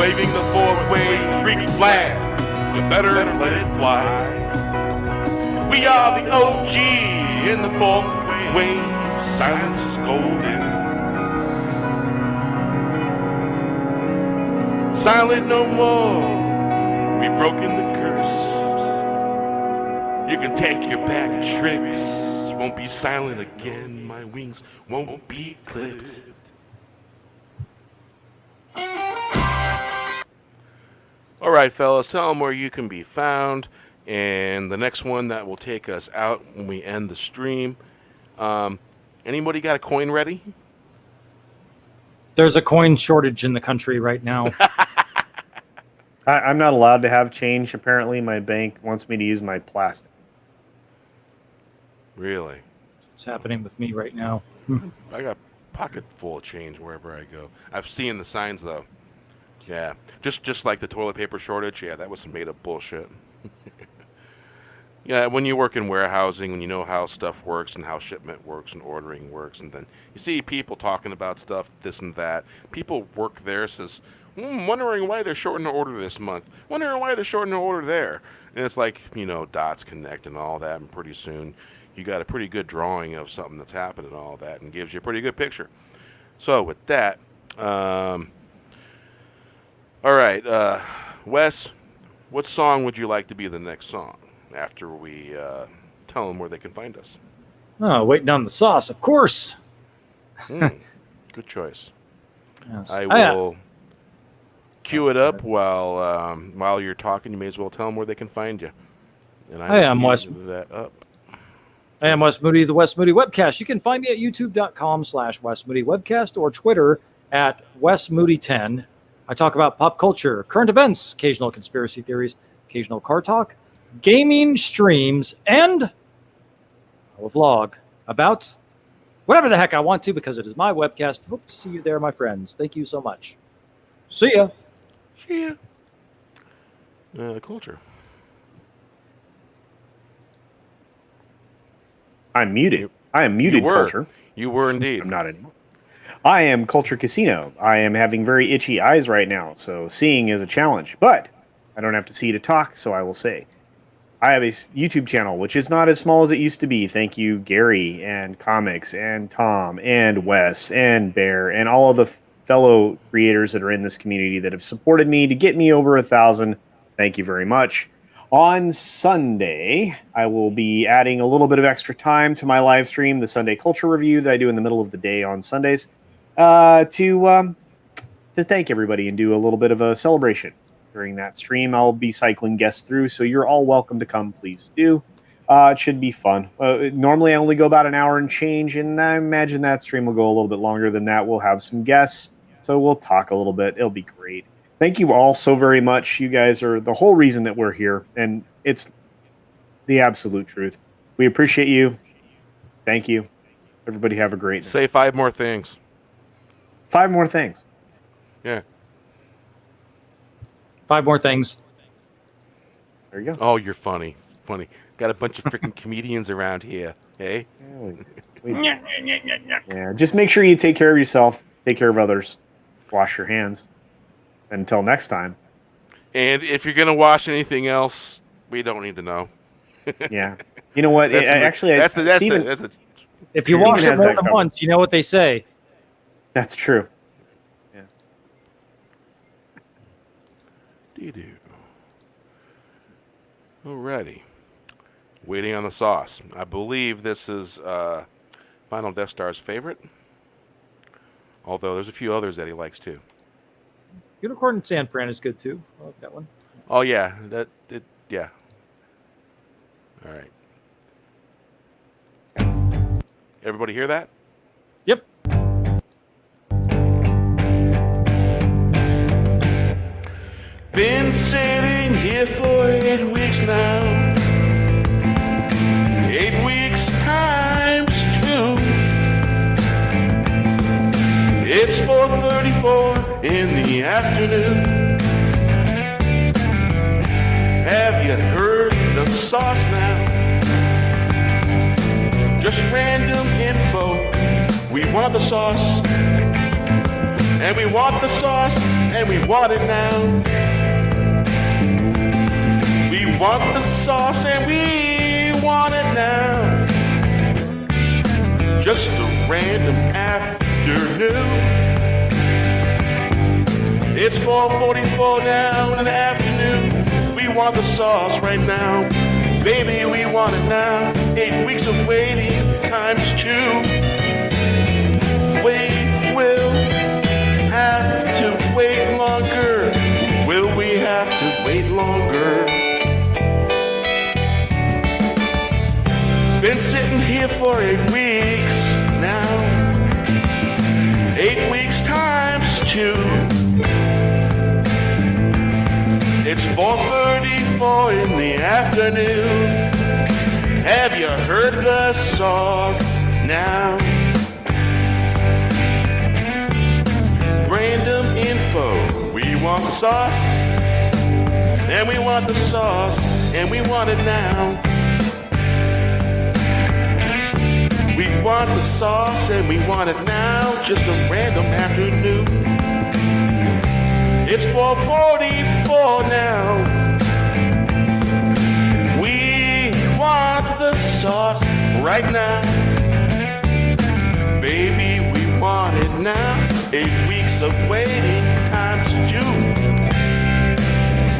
Waving the fourth wave freak flag. You better let it fly. We are the OG in the fourth wave. Silence is golden. Silent no more. We've broken the curse. You can take your bag of tricks. Won't be silent again. My wings won't be clipped. All right, fellas, tell them where you can be found. And the next one that will take us out when we end the stream. Anybody got a coin ready? There's a coin shortage in the country right now. I'm not allowed to have change. Apparently, my bank wants me to use my plastic. Really? What's happening with me right now? I got a pocket full of change wherever I go. I've seen the signs though. Yeah, just like the toilet paper shortage. Yeah, that was some made up bullshit. Yeah, when you work in warehousing, when you know how stuff works and how shipment works and ordering works, and then you see people talking about stuff, this and that. People work there, says, wondering why they're short in the order this month, wondering why they're short in the order there. And it's like, dots connect and all that, and pretty soon you got a pretty good drawing of something that's happened and all that, and gives you a pretty good picture. So with that, all right, Wes, what song would you like to be the next song after we tell them where they can find us? Oh, waiting on the sauce, of course. Good choice. Yes. I will cue it up while you're talking. You may as well tell them where they can find you. And I am Wes. That up. I am Wes Moody, the Wes Moody Webcast. You can find me at youtube.com/Wes Moody Webcast or Twitter at Wes Moody 10. I talk about pop culture, current events, occasional conspiracy theories, occasional car talk, gaming streams, and I will vlog about whatever the heck I want to because it is my webcast. Hope to see you there, my friends. Thank you so much. See ya. See ya. Culture. I'm muted. I am muted, Culture. You were indeed. I'm not anymore. I am Culture Casino. I am having very itchy eyes right now, so seeing is a challenge. But I don't have to see to talk, so I will say. I have a YouTube channel, which is not as small as it used to be. Thank you, Gary, and Comix, and Tom, and Wes, and Bear, and all of the fellow creators that are in this community that have supported me to get me over 1,000. Thank you very much. On Sunday, I will be adding a little bit of extra time to my live stream, the Sunday Culture Review that I do in the middle of the day on Sundays, to thank everybody and do a little bit of a celebration. During that stream, I'll be cycling guests through, so you're all welcome to come. Please do. It should be fun. Normally, I only go about an hour and change, and I imagine that stream will go a little bit longer than that. We'll have some guests, so we'll talk a little bit. It'll be great. Thank you all so very much. You guys are the whole reason that we're here, and it's the absolute truth. We appreciate you. Thank you. Everybody have a great day. Say 5 more things. 5 more things. Yeah. 5 more things. There you go. Oh, you're funny. Funny. Got a bunch of freaking comedians around here. Hey? Yeah, just make sure you take care of yourself, take care of others, wash your hands. Until next time. And if you're going to watch anything else, we don't need to know. Yeah. You know what? If you watch it more than once, you know what they say. That's true. Yeah. Doo-doo. Alrighty. Waiting on the sauce. I believe this is FinalDeathStar's favorite. Although there's a few others that he likes too. Unicorn and San Fran is good too. I like that one. Oh yeah, yeah. All right. Everybody hear that? Yep. Been sitting here for 8 weeks now. 8 weeks times 2. It's 4:34 in the afternoon. Have you heard the sauce now? Just random info. We want the sauce. And we want the sauce. And we want it now. We want the sauce. And we want it now. Just a random afternoon. It's 4:44 now in the afternoon. We want the sauce right now. Baby, we want it now. 8 weeks of waiting times 2. We will have to wait longer. Will we have to wait longer? Been sitting here for 8 weeks now. 8 weeks times 2. It's 4:34 in the afternoon. Have you heard the sauce now? Random info. We want the sauce, and we want the sauce, and we want it now. We want the sauce, and we want it now. Just a random afternoon. It's 4:44 now. We want the sauce right now. Baby, we want it now. 8 weeks of waiting times 2.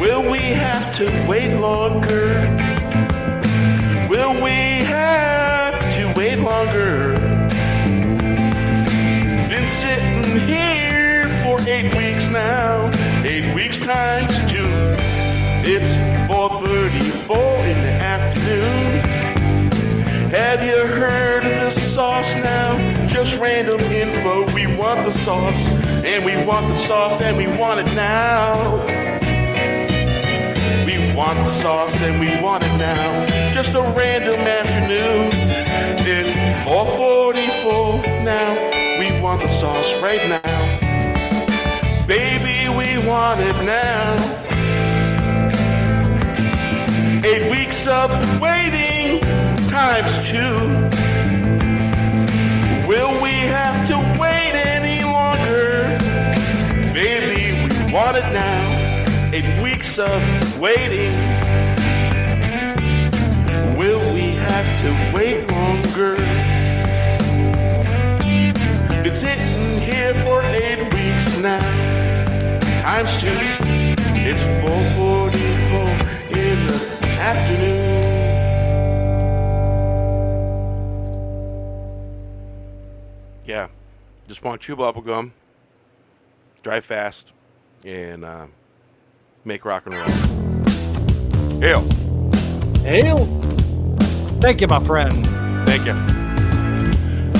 Will we have to wait longer? Will we have to wait longer? Been sitting here for 8 weeks now. 8 weeks times 2. It's 4:34 in the afternoon. Have you heard of the sauce now? Just random info. We want the sauce, and we want the sauce, and we want it now. We want the sauce, and we want it now. Just a random afternoon. It's 4:44 now. We want the sauce right now. Baby, we want it now. 8 weeks of waiting times 2. Will we have to wait any longer? Baby, we want it now. 8 weeks of waiting. Will we have to wait longer? Been sitting here for 8 weeks now. Times 2. It's 4:44 in the afternoon. Yeah, just want to chew bubble gum, drive fast, and make rock and roll. Hail. Hail. Thank you, my friends. Thank you.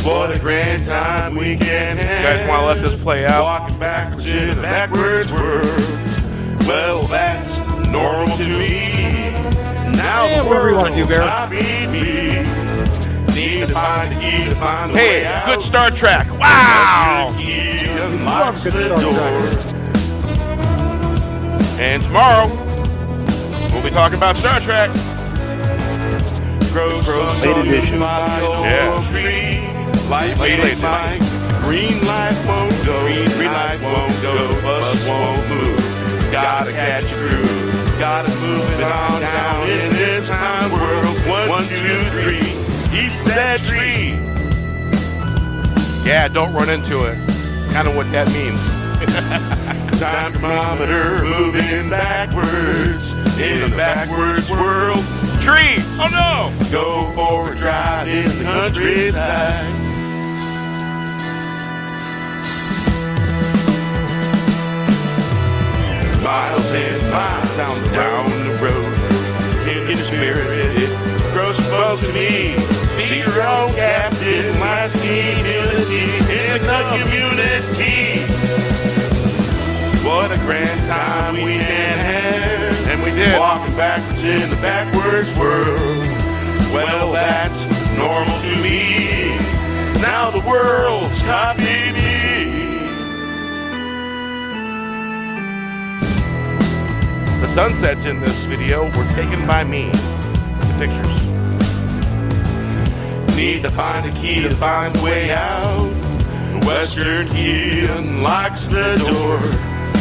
What a grand time we can have. You guys want to let this play out? Walking backwards in a backwards world. Well, that's normal to me. Now Yeah, the whatever you wanna world's do, Bear. copying me. Need to find the key to find the way out. Good Star Trek. Wow. Key unlocks Love the good Star door. And tomorrow, we'll be talking about Star Trek. Grows Late edition. Yeah. Tree. Light waits like green light won't go. Green light won't go. Bus won't move. Gotta catch a groove. Gotta move it on down in this time world. 1, 2, 3. He said tree. Yeah, don't run into it. Kind of what that means. Time chronometer moving backwards in a backwards world. Tree! Oh no! Go for a drive in the countryside. Miles and miles down the road. In the spirit, it grows close to me. Be your own captain, last humility in the community. What a grand time we can have. And we did. Walking backwards in the backwards world. Well, that's normal to me. Now the world's copying me. The sunsets in this video were taken by me. The pictures. Need to find a key to find the way out. The western key unlocks the door.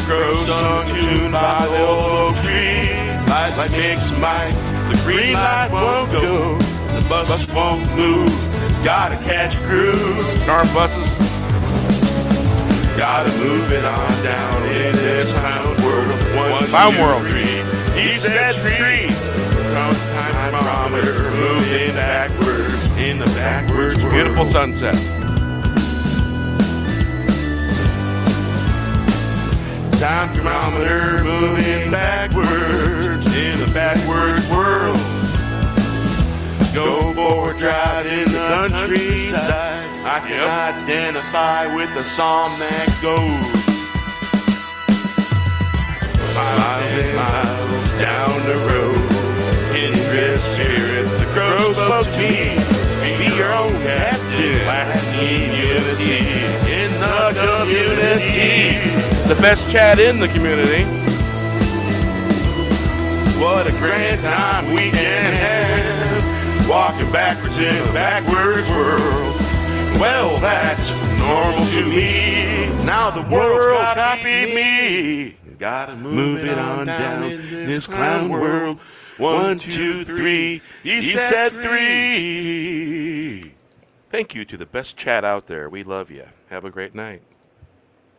Grows untuned by the old oak tree. Light makes might. The green light won't go. The bus won't move. Gotta catch a groove. Darn buses. Gotta move it on down in this pound world. 1, 2, 3. He said tree. Time chronometer moving backwards in the backwards world. Beautiful sunset. Time chronometer moving backwards in the backwards world. Go for a drive in the countryside. I can identify with the song that goes. miles and miles down the road. In Chris' spirit, the crow spoke to me. Be your own captain, lasting unity in the community. The best chat in the community. What a grand time we can have, walking backwards in a backwards world. Well, that's normal to me. Now the world's copied me. Gotta move it on down in this clown world. 1, 2, 3. He said 3. Thank you to the best chat out there. We love you. Have a great night.